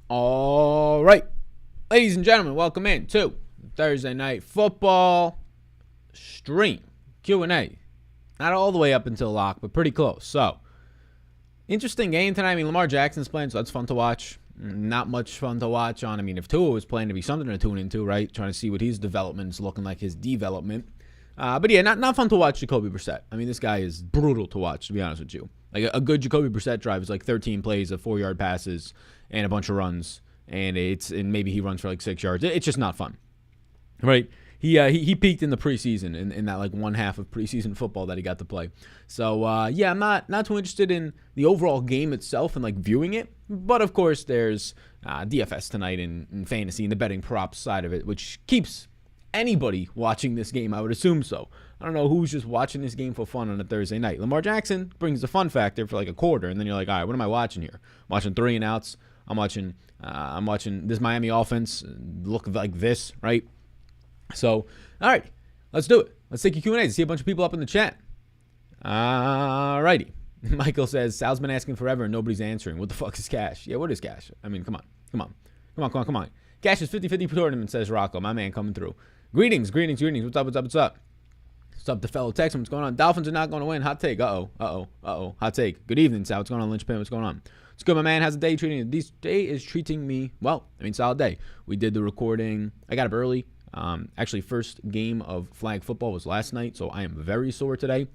All right, ladies and gentlemen, welcome in to Thursday Night Football stream Q&A. Not all the way up until lock, but pretty close. So, interesting game tonight. I mean, Lamar Jackson's playing, so that's fun to watch. Not much fun to watch on. I mean, if Tua was playing, to be something to tune into, right? Trying to see what his development is looking like, his development. But yeah, not fun to watch Jacoby Brissett. I mean, this guy is brutal to watch, to be honest with you. Like a good Jacoby Brissett drive is like 13 plays of 4-yard passes and a bunch of runs, and maybe he runs for like 6 yards. It's just not fun, right? He peaked in the preseason in that like one half of preseason football that he got to play. So yeah, I'm not too interested in the overall game itself and like viewing it. But of course, there's DFS tonight in fantasy and the betting props side of it, which keeps anybody watching this game. I would assume so. I don't know who's just watching this game for fun on a Thursday night. Lamar Jackson brings the fun factor for like a quarter, and then you're like, all right, what am I watching here? I'm watching 3 and outs. I'm watching this Miami offense look like this, right? So, all right, let's do it. Let's take your Q&A to see a bunch of people up in the chat. All righty. Michael says, Sal's been asking forever and nobody's answering. What the fuck is cash? Yeah, what is cash? I mean, come on. Cash is 50-50 tournament, says Rocco, my man coming through. Greetings. What's up? What's up, the fellow Texan? What's going on? Dolphins are not going to win. Hot take. Uh-oh. Hot take. Good evening, Sal. What's going on, Lynchpin? What's going on? It's good, my man. How's the day treating you? This day is treating me well. I mean, solid day. We did the recording. I got up early. Actually, first game of flag football was last night, so I am very sore today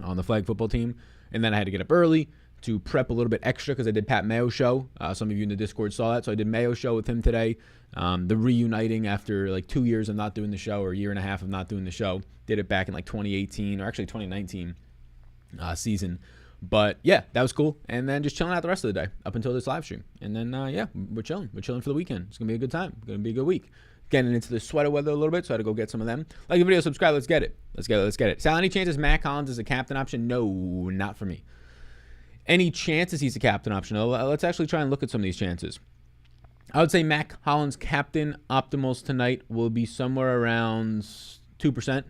on the flag football team. And then I had to get up early to prep a little bit extra because I did Pat Mayo show. Some of you in the Discord saw that, so I did Mayo show with him today. The reuniting after like 2 years of not doing the show, or a year and a half of not doing the show. Did it back in like 2018, or actually 2019 season. But yeah, that was cool. And then just chilling out the rest of the day up until this live stream. And then yeah, we're chilling. We're chilling for the weekend. It's gonna be a good time. It's gonna be a good week. Getting into the sweater weather a little bit, so I had to go get some of them. Like the video, subscribe. Let's get it. Sal, any chances Matt Collins is a captain option? No, not for me. Any chances he's a captain option? Let's actually try and look at some of these chances. I would say Matt Collins captain optimals tonight will be somewhere around 2%,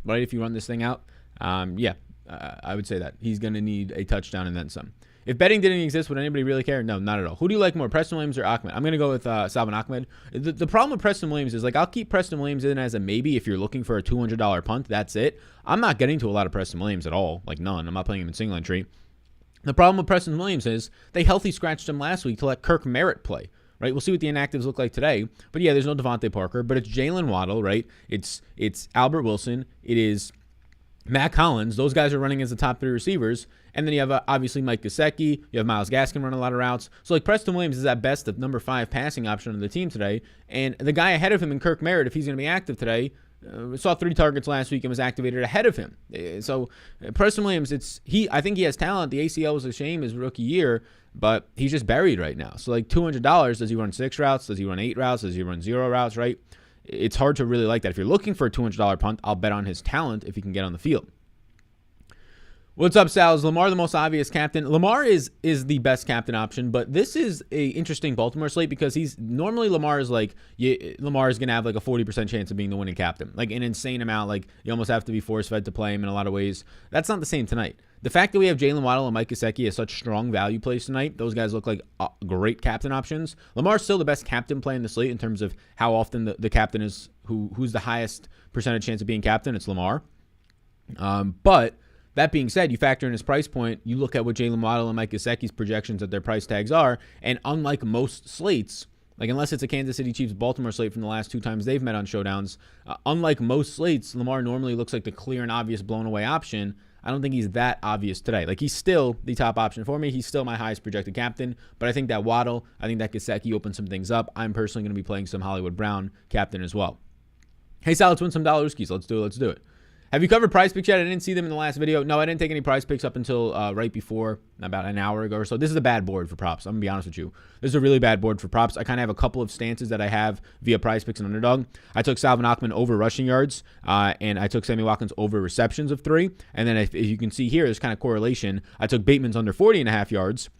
right? If you run this thing out, yeah, I would say that he's going to need a touchdown and then some. If betting didn't exist, would anybody really care? No, not at all. Who do you like more, Preston Williams or Ahmed? I'm going to go with Salvin Ahmed. The problem with Preston Williams is, like, I'll keep Preston Williams in as a maybe if you're looking for a $200 punt. That's it. I'm not getting to a lot of Preston Williams at all. Like, none. I'm not playing him in single entry. The problem with Preston Williams is they healthy scratched him last week to let Kirk Merritt play, right? We'll see what the inactives look like today. But, yeah, there's no Devontae Parker, but it's Jalen Waddle, right? It's Albert Wilson. It is Matt Collins. Those guys are running as the top 3 receivers. And then you have, obviously, Mike Gesicki. You have Myles Gaskin running a lot of routes. So, like, Preston Williams is at best the number 5 passing option on the team today. And the guy ahead of him in Kirk Merritt, if he's going to be active today, saw 3 targets last week and was activated ahead of him. So, Preston Williams, I think he has talent. The ACL was a shame his rookie year, but he's just buried right now. So, like, $200, does he run 6 routes? Does he run 8 routes? Does he run 0 routes, right? It's hard to really like that. If you're looking for a $200 punt, I'll bet on his talent if he can get on the field. What's up, Sal? Is Lamar the most obvious captain? Lamar is the best captain option, but this is a interesting Baltimore slate because Lamar is going to have like a 40% chance of being the winning captain, like an insane amount. Like you almost have to be force fed to play him in a lot of ways. That's not the same tonight. The fact that we have Jalen Waddle and Mike Gesicki as such strong value plays tonight, those guys look like great captain options. Lamar's still the best captain play in the slate in terms of how often the captain is, who's the highest percentage chance of being captain. It's Lamar. But that being said, you factor in his price point, you look at what Jalen Waddle and Mike Gesicki's projections at their price tags are, and unlike most slates, like unless it's a Kansas City Chiefs-Baltimore slate from the last 2 times they've met on Showdowns, unlike most slates, Lamar normally looks like the clear and obvious blown-away option. I don't think he's that obvious today. Like, he's still the top option for me. He's still my highest projected captain, but I think that Waddle, I think that Gesicki opens some things up. I'm personally going to be playing some Hollywood Brown captain as well. Hey, Sal, let's win some $. Let's do it. Have you covered price picks yet? I didn't see them in the last video. No, I didn't take any price picks up until right before, about an hour ago or so. This is a bad board for props. I'm going to be honest with you. This is a really bad board for props. I kind of have a couple of stances that I have via price picks and Underdog. I took Salvin Ahmed over rushing yards, and I took Sammy Watkins over receptions of 3. And then if you can see here, there's kind of correlation. I took Bateman's under 40.5 yards.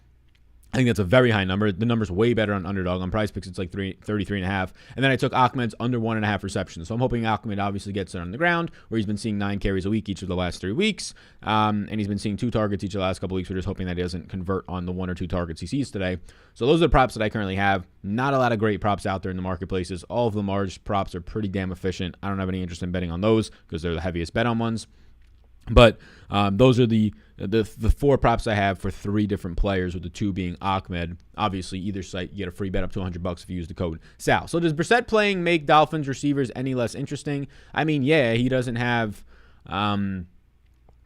I think that's a very high number. The number's way better on Underdog. On Prize Picks, it's like 33.5. And then I took Ahmed's under 1.5 receptions. So I'm hoping Ahmed obviously gets it on the ground, where he's been seeing 9 carries a week each of the last 3 weeks. And he's been seeing 2 targets each of the last couple weeks. We're just hoping that he doesn't convert on the 1 or 2 targets he sees today. So those are the props that I currently have. Not a lot of great props out there in the marketplaces. All of Lamar's props are pretty damn efficient. I don't have any interest in betting on those because they're the heaviest bet on ones. But those are the 4 props I have for 3 different players, with the 2 being Ahmed. Obviously, either site, you get a free bet up to $100 if you use the code SAL. So does Brissett playing make Dolphins receivers any less interesting? I mean, yeah, he doesn't have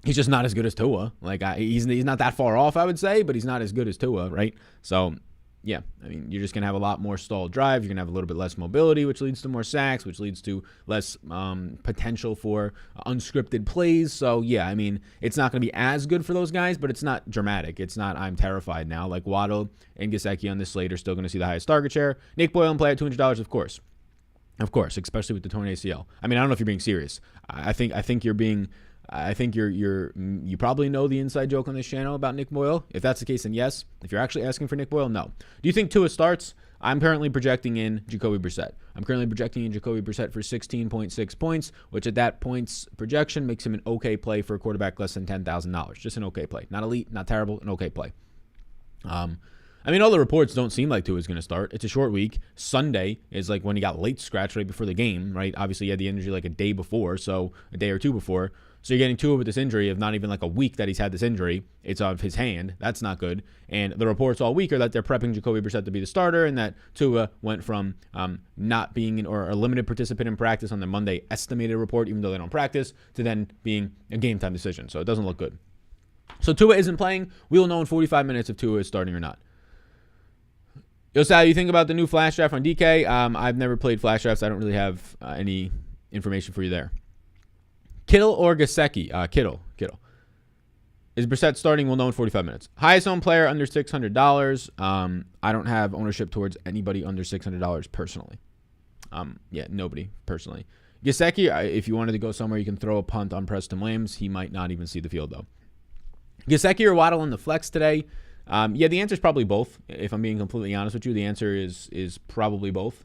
he's just not as good as Tua. Like, he's not that far off, I would say, but he's not as good as Tua, right? So, yeah, I mean, you're just going to have a lot more stalled drives. You're going to have a little bit less mobility, which leads to more sacks, which leads to less potential for unscripted plays. So, yeah, I mean, it's not going to be as good for those guys, but it's not dramatic. It's not I'm terrified now. Like, Waddle and Gesicki on this slate are still going to see the highest target share. Nick Boyle and play at $200, of course. Of course, especially with the torn ACL. I mean, I don't know if you're being serious. I think you're being... I think you probably know the inside joke on this channel about Nick Boyle. If that's the case, then yes. If you're actually asking for Nick Boyle, no. Do you think Tua starts? I'm currently projecting in Jacoby Brissett. I'm currently projecting in Jacoby Brissett for 16.6 points, which at that points projection makes him an okay play for a quarterback less than $10,000. Just an okay play. Not elite, not terrible, an okay play. I mean, all the reports don't seem like Tua is going to start. It's a short week. Sunday is like when he got late scratch right before the game, right? Obviously, he had the injury like a day before, so a day or 2 before. So you're getting Tua with this injury of not even like a week that he's had this injury. It's of his hand. That's not good. And the reports all week are that they're prepping Jacoby Brissett to be the starter, and that Tua went from not being or a limited participant in practice on the Monday estimated report, even though they don't practice, to then being a game time decision. So it doesn't look good. So Tua isn't playing. We will know in 45 minutes if Tua is starting or not. Yo, Sal, you think about the new Flash Draft on DK? I've never played Flash Drafts. I don't really have any information for you there. Kittle or Gesicki? Kittle. Is Brissett starting? We'll know in 45 minutes. Highest owned player under $600. I don't have ownership towards anybody under $600 personally. Yeah, nobody personally. Gesicki, if you wanted to go somewhere, you can throw a punt on Preston Williams. He might not even see the field, though. Gesicki or Waddle in the flex today? Yeah, the answer is probably both. If I'm being completely honest with you, the answer is probably both.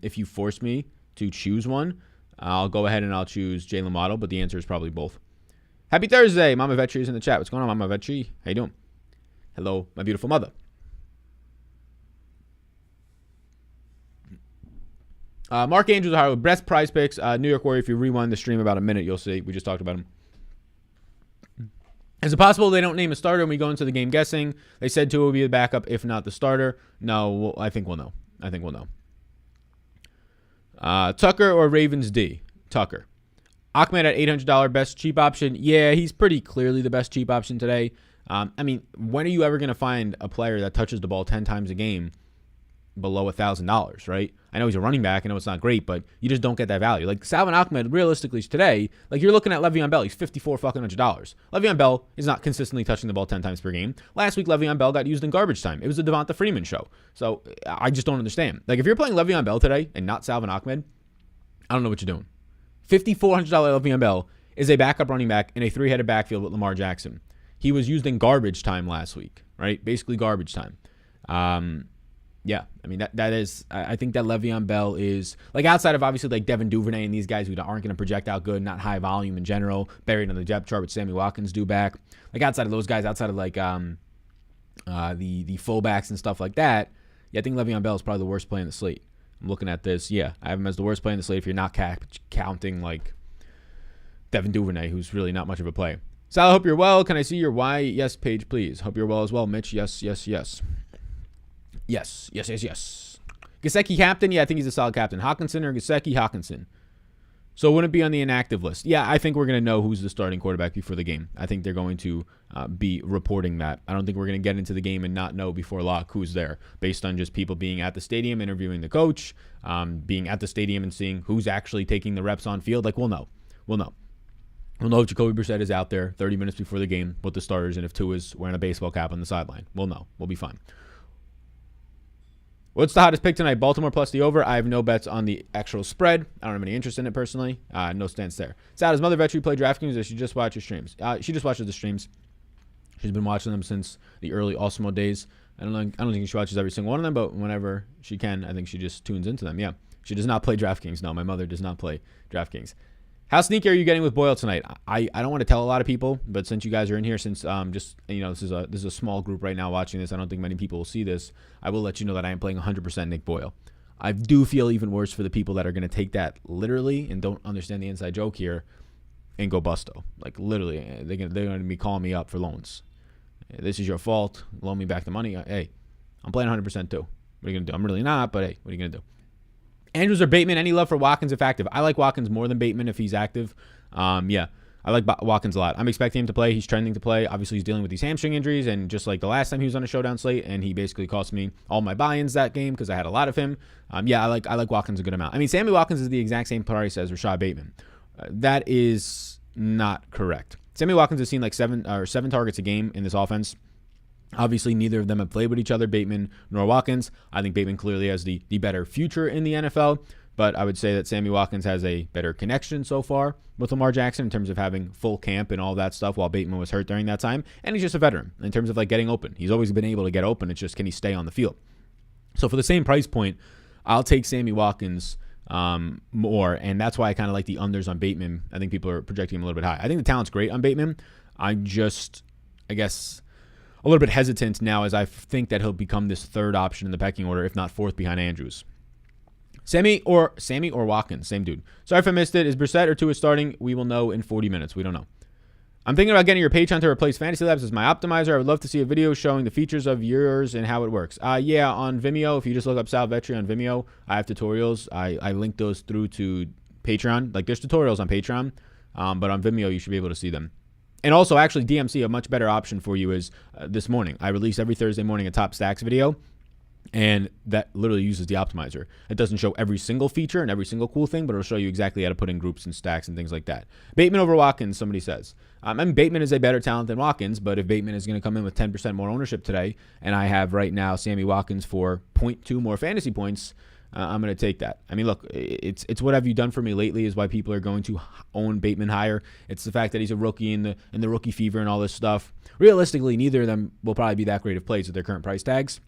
If you force me to choose one, I'll go ahead and I'll choose Jalen Waddle, but the answer is probably both. Happy Thursday. Mama Vetri is in the chat. What's going on, Mama Vetri? How you doing? Hello, my beautiful mother. Mark Andrews, Ohio, best prize picks. New York Warrior, if you rewind the stream about a minute, you'll see. We just talked about him. Is it possible they don't name a starter and we go into the game guessing? They said Tua will be the backup, if not the starter. No, I think we'll know. Tucker or Ravens D? Tucker. Ahmed at $800 best cheap option. Yeah, he's pretty clearly the best cheap option today. I mean, when are you ever going to find a player that touches the ball 10 times a game below $1,000, right? I know he's a running back. I know it's not great, but you just don't get that value. Like Salvon Ahmed, realistically today, like you're looking at Le'Veon Bell. He's $5,400. Le'Veon Bell is not consistently touching the ball 10 times per game. Last week, Le'Veon Bell got used in garbage time. It was the Devonta Freeman show. So I just don't understand. Like if you're playing Le'Veon Bell today and not Salvon Ahmed, I don't know what you're doing. $5,400 Le'Veon Bell is a backup running back in a 3-headed backfield with Lamar Jackson. He was used in garbage time last week, right? Basically garbage time. Yeah, I mean, that is, I think that Le'Veon Bell is, like outside of obviously like Devin Duvernay and these guys who aren't going to project out good, not high volume in general, buried on the depth chart with Sammy Watkins due back. Like outside of those guys, outside of like the fullbacks and stuff like that, yeah, I think Le'Veon Bell is probably the worst play in the slate. I'm looking at this. Yeah, I have him as the worst play in the slate if you're not counting like Devin Duvernay, who's really not much of a play. Sal, I hope you're well. Can I see your why? Yes page, please. Hope you're well as well, Mitch. Yes. Yes. Gesicki captain? Yeah, I think he's a solid captain. Hawkinson or Gesicki? Hawkinson. So wouldn't be on the inactive list. Yeah, I think we're going to know who's the starting quarterback before the game. I think they're going to be reporting that. I don't think we're going to get into the game and not know before lock who's there based on just people being at the stadium, interviewing the coach, being at the stadium and seeing who's actually taking the reps on field. Like, we'll know. We'll know if Jacoby Brissett is out there 30 minutes before the game with the starters and if Tua is wearing a baseball cap on the sideline. We'll know. We'll be fine. What's the hottest pick tonight? Baltimore plus the over. I have no bets on the actual spread. I don't have any interest in it personally. No stance there. Sal, does Mother Vetri play DraftKings or she just watches streams? She just watches the streams. She's been watching them since the early Osmo days. I don't think she watches every single one of them, but whenever she can, I think she just tunes into them. Yeah. She does not play DraftKings. No, my mother does not play DraftKings. How sneaky are you getting with Boyle tonight? I don't want to tell a lot of people, but since you guys are in here, since this is a small group right now watching this, I don't think many people will see this. I will let you know that I am playing 100% Nick Boyle. I do feel even worse for the people that are going to take that literally and don't understand the inside joke here and go busto. Like literally, they're going to be calling me up for loans. This is your fault. Loan me back the money. Hey, I'm playing 100% too. What are you going to do? I'm really not, but hey, what are you going to do? Andrews or Bateman? Any love for Watkins if active? I like Watkins more than Bateman if he's active. Yeah, I like Watkins a lot. I'm expecting him to play. He's trending to play. Obviously, he's dealing with these hamstring injuries, and just like the last time he was on a Showdown slate, and he basically cost me all my buy-ins that game because I had a lot of him. Yeah, I like Watkins a good amount. I mean, Sammy Watkins is the exact same price as Rashad Bateman. That is not correct. Sammy Watkins has seen like seven targets a game in this offense. Obviously, neither of them have played with each other, Bateman nor Watkins. I think Bateman clearly has the better future in the NFL, but I would say that Sammy Watkins has a better connection so far with Lamar Jackson in terms of having full camp and all that stuff while Bateman was hurt during that time, and he's just a veteran in terms of like getting open. He's always been able to get open. It's just, can he stay on the field? So for the same price point, I'll take Sammy Watkins more, and that's why I kind of like the unders on Bateman. I think people are projecting him a little bit high. I think the talent's great on Bateman. I guess a little bit hesitant now as I think that he'll become this third option in the pecking order, if not fourth behind Andrews. Sammy or Watkins, same dude. Sorry if I missed it. Is Brissett or Tua starting? We will know in 40 minutes. We don't know. I'm thinking about getting your Patreon to replace Fantasy Labs as my optimizer. I would love to see a video showing the features of yours and how it works. Yeah, on Vimeo, if you just look up Sal Vetri on Vimeo, I have tutorials. I link those through to Patreon. Like, there's tutorials on Patreon, but on Vimeo, you should be able to see them. And also, actually, DMC, a much better option for you is this morning. I release every Thursday morning a top stacks video, and that literally uses the optimizer. It doesn't show every single feature and every single cool thing, but it'll show you exactly how to put in groups and stacks and things like that. Bateman over Watkins, somebody says. I mean, Bateman is a better talent than Watkins, but if Bateman is going to come in with 10% more ownership today, and I have right now Sammy Watkins for 0.2 more fantasy points, I'm going to take that. I mean, look, it's what have you done for me lately is why people are going to own Bateman higher. It's the fact that he's a rookie in the rookie fever and all this stuff. Realistically, neither of them will probably be that great of plays with their current price tags.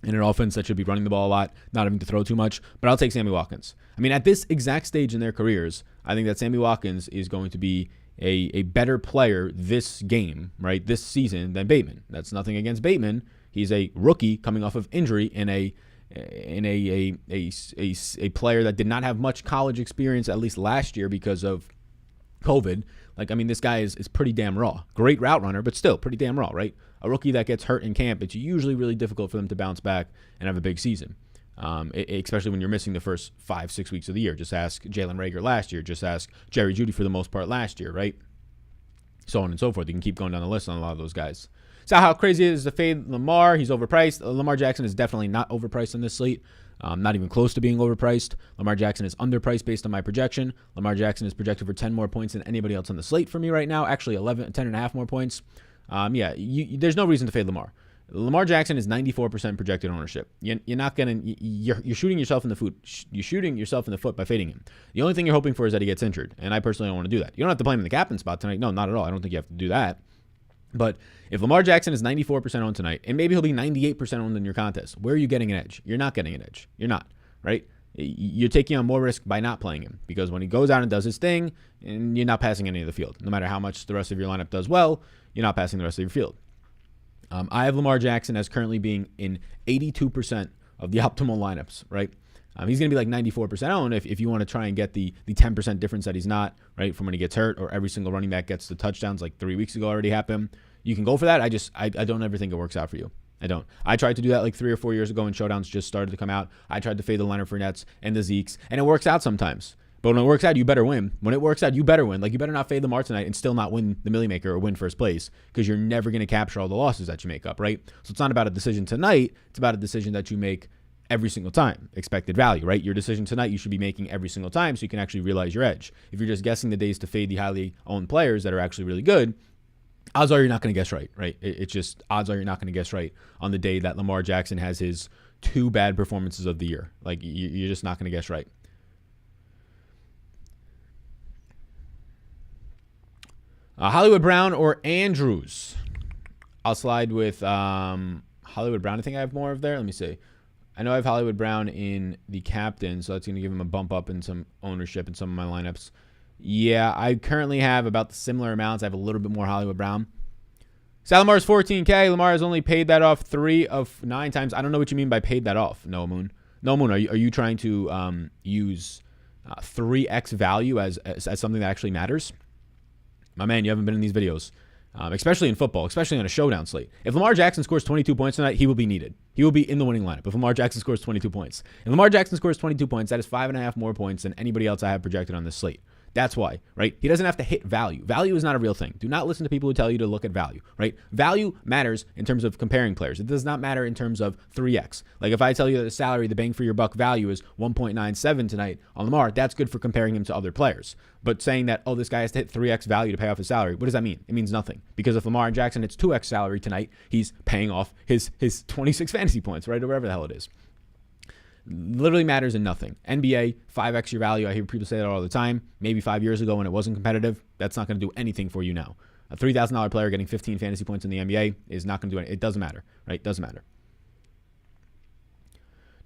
In an offense that should be running the ball a lot, not having to throw too much. But I'll take Sammy Watkins. I mean, at this exact stage in their careers, I think that Sammy Watkins is going to be a better player this game, right, this season than Bateman. That's nothing against Bateman. He's a rookie coming off of injury in a player that did not have much college experience, at least last year, because of COVID. Like, I mean, this guy is pretty damn raw. Great route runner, but still pretty damn raw, right? A rookie that gets hurt in camp, it's usually really difficult for them to bounce back and have a big season, especially when you're missing the first 5-6 weeks of the year. Just ask Jalen Reagor last year. Just ask Jerry Jeudy for the most part last year, right? So on and so forth. You can keep going down the list on a lot of those guys. So how crazy it is to fade Lamar? He's overpriced. Lamar Jackson is definitely not overpriced on this slate. Not even close to being overpriced. Lamar Jackson is underpriced based on my projection. Lamar Jackson is projected for 10 more points than anybody else on the slate for me right now. Actually, 10.5 more points. There's no reason to fade Lamar. Lamar Jackson is 94% projected ownership. You're shooting yourself in the foot. You're shooting yourself in the foot by fading him. The only thing you're hoping for is that he gets injured, and I personally don't want to do that. You don't have to play him in the captain spot tonight. No, not at all. I don't think you have to do that. But if Lamar Jackson is 94% owned tonight, and maybe he'll be 98% owned in your contest, where are you getting an edge? You're not getting an edge. You're not, right? You're taking on more risk by not playing him, because when he goes out and does his thing, and you're not passing any of the field. No matter how much the rest of your lineup does well, you're not passing the rest of your field. I have Lamar Jackson as currently being in 82% of the optimal lineups, right? He's going to be like 94% owned if you want to try and get the 10% difference that he's not, right, from when he gets hurt, or every single running back gets the touchdowns like 3 weeks ago already happened. You can go for that. I don't ever think it works out for you. I don't. I tried to do that like 3 or 4 years ago when Showdowns just started to come out. I tried to fade the Leonard Fournettes and the Zekes, and it works out sometimes. But when it works out, you better win. When it works out, you better win. Like, you better not fade Lamar tonight and still not win the Millie Maker or win first place, because you're never going to capture all the losses that you make up, right? So it's not about a decision tonight. It's about a decision that you make every single time. Expected value, right? Your decision tonight you should be making every single time so you can actually realize your edge. If you're just guessing the days to fade the highly owned players that are actually really good, odds are you're not going to guess right? It's just odds are you're not going to guess right on the day that Lamar Jackson has his 2 bad performances of the year. Like, you're just not going to guess right. Hollywood Brown or Andrews? I'll slide with Hollywood Brown. I think I have more of there. Let me see. I know I have Hollywood Brown in the captain, so that's going to give him a bump up in some ownership in some of my lineups. Yeah, I currently have about the similar amounts. I have a little bit more Hollywood Brown. Lamar's $14K. Lamar has only paid that off 3 of 9 times. I don't know what you mean by paid that off, Noah Moon. Noah Moon, are you trying to use 3x value as something that actually matters? My man, you haven't been in these videos, especially in football, especially on a showdown slate. If Lamar Jackson scores 22 points tonight, he will be needed. He will be in the winning lineup if Lamar Jackson scores 22 points. If Lamar Jackson scores 22 points, that is 5.5 more points than anybody else I have projected on this slate. That's why, right? He doesn't have to hit value. Value is not a real thing. Do not listen to people who tell you to look at value, right? Value matters in terms of comparing players. It does not matter in terms of 3x. Like if I tell you that the salary, the bang for your buck value is 1.97 tonight on Lamar, that's good for comparing him to other players. But saying that, oh, this guy has to hit 3x value to pay off his salary, what does that mean? It means nothing. Because if Lamar Jackson hits 2x salary tonight, he's paying off his 26 fantasy points, right? Or whatever the hell it is. Literally matters in nothing. NBA, 5x your value. I hear people say that all the time. Maybe 5 years ago when it wasn't competitive, that's not going to do anything for you now. A $3,000 player getting 15 fantasy points in the NBA is not going to do anything. It doesn't matter, right? It doesn't matter.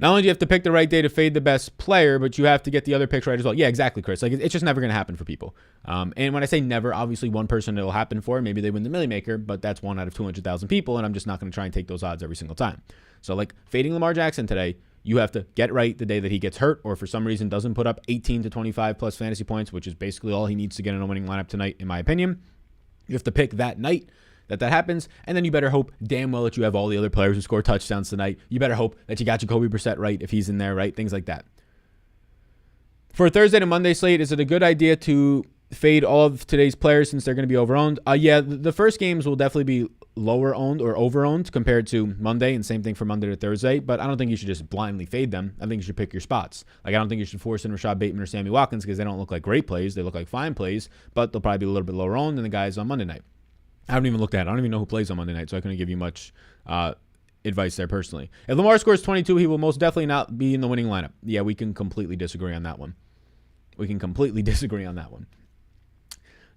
Not only do you have to pick the right day to fade the best player, but you have to get the other picks right as well. Yeah, exactly, Chris. Like it's just never going to happen for people. And when I say never, obviously one person it will happen for. Maybe they win the Millie Maker, but that's 1 out of 200,000 people, and I'm just not going to try and take those odds every single time. So like fading Lamar Jackson today, you have to get right the day that he gets hurt or for some reason doesn't put up 18 to 25 plus fantasy points, which is basically all he needs to get in a winning lineup tonight, in my opinion. You have to pick that night that happens, and then you better hope damn well that you have all the other players who score touchdowns tonight. You better hope that you got Jacoby Brissett right if he's in there, right? Things like that. For a Thursday to Monday slate, is it a good idea to fade all of today's players since they're going to be over-owned? Yeah, the first games will definitely be lower owned or over owned compared to Monday, and same thing for Monday to Thursday, but I don't think you should just blindly fade them. I think you should pick your spots. Like I don't think you should force in Rashad Bateman or Sammy Watkins because they don't look like great plays. They look like fine plays, but they'll probably be a little bit lower owned than the guys on Monday night. I haven't even looked at it. I don't even know who plays on Monday night, so I couldn't give you much advice there personally. If Lamar scores 22, he will most definitely not be in the winning lineup. Yeah, we can completely disagree on that one.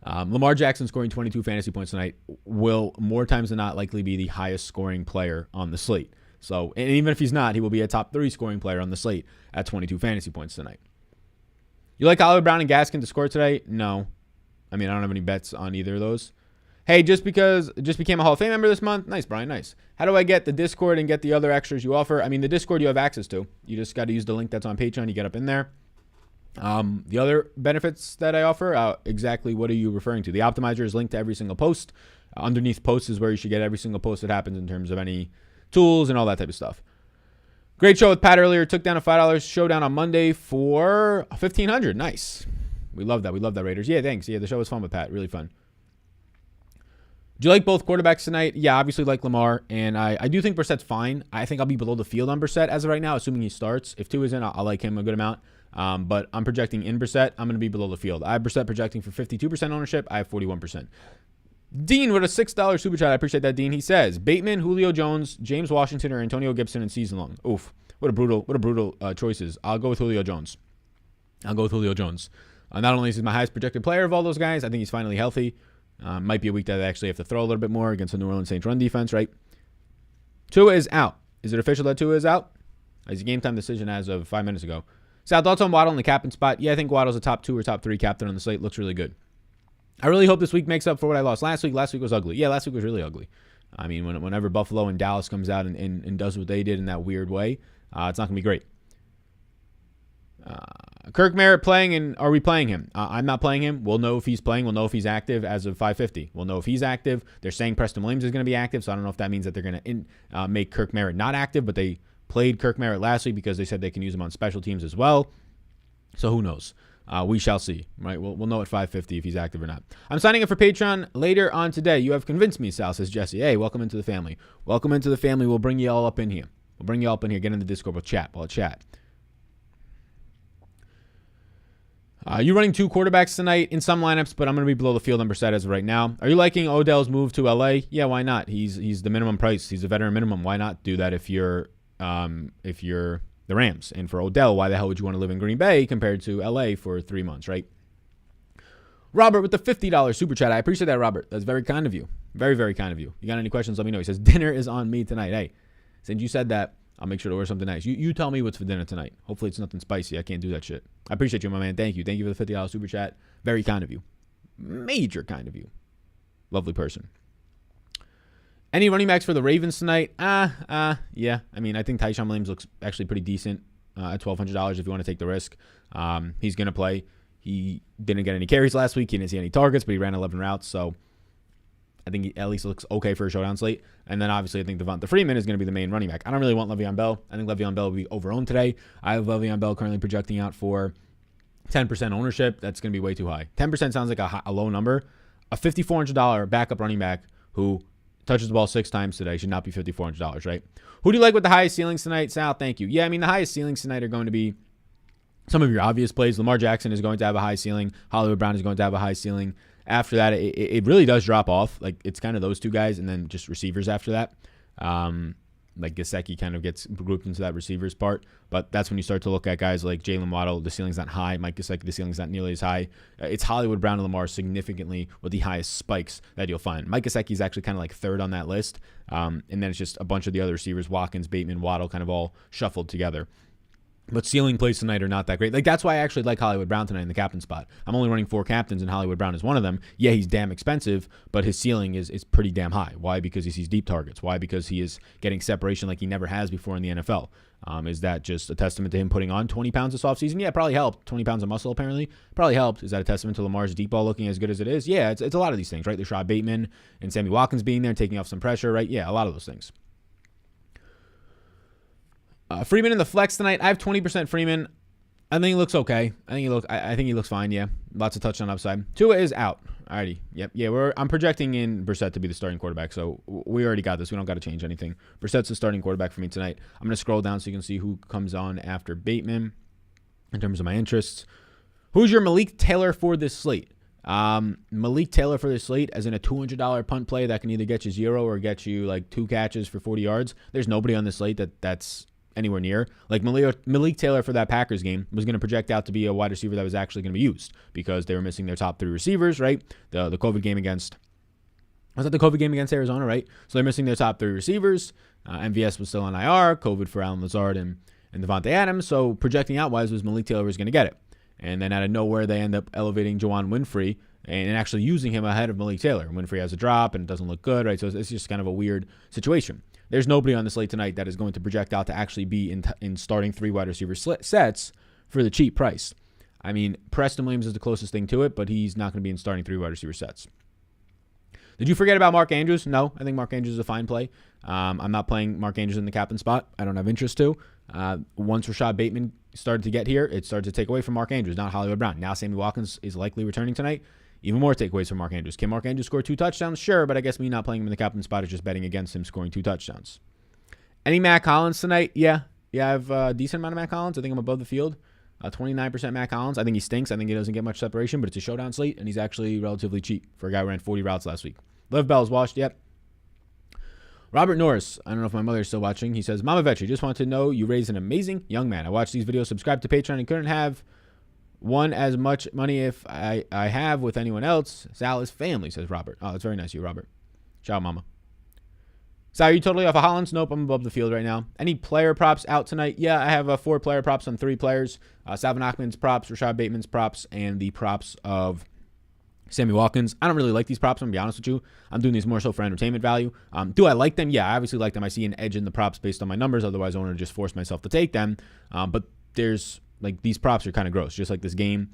Lamar Jackson scoring 22 fantasy points tonight will more times than not likely be the highest scoring player on the slate. So, and even if he's not, he will be a top 3 scoring player on the slate at 22 fantasy points tonight. You like Hollywood Brown and Gaskin to score today? No. I mean, I don't have any bets on either of those. Hey, just became a Hall of Fame member this month. Nice, Brian, nice. How do I get the Discord and get the other extras you offer? I mean, the Discord you have access to. You just got to use the link that's on Patreon. You get up in there. The other benefits that I offer, exactly what are you referring to? The optimizer is linked to every single post. Underneath posts is where you should get every single post that happens in terms of any tools and all that type of stuff. Great show with Pat earlier. Took down a $5 showdown on Monday for $1,500. Nice. We love that. We love that, Raiders. Yeah, thanks. Yeah, the show was fun with Pat. Really fun. Do you like both quarterbacks tonight? Yeah, obviously like Lamar, and I do think Brissett's fine. I think I'll be below the field on Brissett as of right now, assuming he starts. If 2 is in, I'll like him a good amount. But I'm projecting in Brissett. I'm going to be below the field. I have Brissett projecting for 52% ownership. I have 41%. Dean with a $6 super chat. I appreciate that, Dean. He says, Bateman, Julio Jones, James Washington, or Antonio Gibson in season long. Oof. What a brutal choices. I'll go with Julio Jones. Not only is he my highest projected player of all those guys, I think he's finally healthy. Might be a week that I actually have to throw a little bit more against the New Orleans Saints run defense, right? Tua is out. Is it official that Tua is out? It's a game time decision as of 5 minutes ago. Sal, thoughts on Waddle in the captain spot? Yeah, I think Waddle's a top 2 or top 3 captain on the slate. Looks really good. I really hope this week makes up for what I lost last week. Last week was ugly. Yeah, last week was really ugly. I mean, whenever Buffalo and Dallas comes out and does what they did in that weird way, it's not going to be great. Kirk Merritt playing, and are we playing him? I'm not playing him. We'll know if he's playing. We'll know if he's active as of 5:50. We'll know if he's active. They're saying Preston Williams is going to be active, so I don't know if that means that they're going to make Kirk Merritt not active, but they played Kirk Merritt last week because they said they can use him on special teams as well. So who knows? We shall see, right? We'll know at 5:50 if he's active or not. I'm signing up for Patreon later on today. You have convinced me, Sal, says Jesse. Hey, welcome into the family. Welcome into the family. We'll bring you all up in here. Get in the Discord. We'll chat. You're running 2 quarterbacks tonight in some lineups, but I'm going to be below the field on Brissett as of right now. Are you liking Odell's move to LA? Yeah, why not? He's the minimum price. He's a veteran minimum. Why not do that if you're the Rams? And for Odell, why the hell would you want to live in Green Bay compared to LA for 3 months, right? Robert with the $50 super chat. I appreciate that, Robert. That's very kind of you. Very, very kind of you. You got any questions, let me know. He says, dinner is on me tonight. Hey, since you said that, I'll make sure to order something nice. You tell me what's for dinner tonight. Hopefully it's nothing spicy. I can't do that shit. I appreciate you, my man. Thank you. Thank you for the $50 super chat. Very kind of you. Major kind of you. Lovely person. Any running backs for the Ravens tonight? Yeah. I mean, I think Taishan Williams looks actually pretty decent at $1,200 if you want to take the risk. He's going to play. He didn't get any carries last week. He didn't see any targets, but he ran 11 routes. So I think he at least looks okay for a showdown slate. And then obviously I think Devonta Freeman is going to be the main running back. I don't really want Le'Veon Bell. I think Le'Veon Bell will be overowned today. I have Le'Veon Bell currently projecting out for 10% ownership. That's going to be way too high. 10% sounds like a low number. A $5,400 backup running back who touches the ball 6 times today should not be $5,400, right? Who do you like with the highest ceilings tonight? Sal, thank you. Yeah, I mean, the highest ceilings tonight are going to be some of your obvious plays. Lamar Jackson is going to have a high ceiling. Hollywood Brown is going to have a high ceiling. After that, it really does drop off. Like, it's kind of those two guys and then just receivers after that. Like Gesicki kind of gets grouped into that receivers part. But that's when you start to look at guys like Jalen Waddle. The ceiling's not high. Mike Gesicki, the ceiling's not nearly as high. It's Hollywood Brown and Lamar significantly with the highest spikes that you'll find. Mike Gesicki is actually kind of like third on that list. And then it's just a bunch of the other receivers, Watkins, Bateman, Waddle, kind of all shuffled together. But ceiling plays tonight are not that great. Like, that's why I actually like Hollywood Brown tonight in the captain spot. I'm only running 4 captains, and Hollywood Brown is one of them. Yeah, he's damn expensive, but his ceiling is pretty damn high. Why? Because he sees deep targets. Why? Because he is getting separation like he never has before in the NFL. Is that just a testament to him putting on 20 pounds this offseason? Yeah, it probably helped. 20 pounds of muscle, apparently. Probably helped. Is that a testament to Lamar's deep ball looking as good as it is? Yeah, it's a lot of these things, right? Rashad Bateman and Sammy Watkins being there, taking off some pressure, right? Yeah, a lot of those things. Freeman in the flex tonight. I have 20% Freeman. I think he looks okay. I think he looks fine. Yeah, lots of touchdown upside. Tua is out. Alrighty. Yep. Yeah. I'm projecting in Brissett to be the starting quarterback, so we already got this. We don't got to change anything. Brissett's the starting quarterback for me tonight. I'm gonna scroll down so you can see who comes on after Bateman in terms of my interests. Who's your Malik Taylor for this slate? Malik Taylor for this slate, as in a $200 punt play that can either get you 0 or get you like 2 catches for 40 yards. There's nobody on this slate that's anywhere near. Like Malik Taylor for that Packers game was going to project out to be a wide receiver that was actually going to be used because they were missing their top 3 receivers, right? The COVID game against Arizona, right? So they're missing their top 3 receivers. MVS was still on IR, COVID for Allen Lazard and Devontae Adams. So projecting out wise was Malik Taylor was going to get it. And then out of nowhere, they end up elevating Juwan Winfrey and actually using him ahead of Malik Taylor. Winfrey has a drop and it doesn't look good, right? So it's just kind of a weird situation. There's nobody on the slate tonight that is going to project out to actually be in starting 3 wide receiver sets for the cheap price. I mean, Preston Williams is the closest thing to it, but he's not going to be in starting 3 wide receiver sets. Did you forget about Mark Andrews? No, I think Mark Andrews is a fine play. I'm not playing Mark Andrews in the captain spot. I don't have interest to. Once Rashad Bateman started to get here, it started to take away from Mark Andrews, not Hollywood Brown. Now Sammy Watkins is likely returning tonight. Even more takeaways from Mark Andrews. Can Mark Andrews score 2 touchdowns? Sure, but I guess me not playing him in the captain spot is just betting against him scoring 2 touchdowns. Any Matt Collins tonight? Yeah, I have a decent amount of Matt Collins. I think I'm above the field. 29% Matt Collins. I think he stinks. I think he doesn't get much separation, but it's a showdown slate, and he's actually relatively cheap for a guy who ran 40 routes last week. Lev Bell is washed. Yep. Robert Norris. I don't know if my mother is still watching. He says, Mama Vetri, just wanted to know you raised an amazing young man. I watched these videos, subscribed to Patreon, and couldn't have won as much money if I have with anyone else. Sal is family, says Robert. Oh, that's very nice of you, Robert. Ciao, Mama. Sal, are you totally off of Hollins? Nope, I'm above the field right now. Any player props out tonight? Yeah, I have 4 player props on 3 players. Salvin Ahmed's props, Rashad Bateman's props, and the props of Sammy Watkins. I don't really like these props, I'm going to be honest with you. I'm doing these more so for entertainment value. Do I like them? Yeah, I obviously like them. I see an edge in the props based on my numbers. Otherwise, I want to just force myself to take them. But there's, like, these props are kind of gross, just like this game.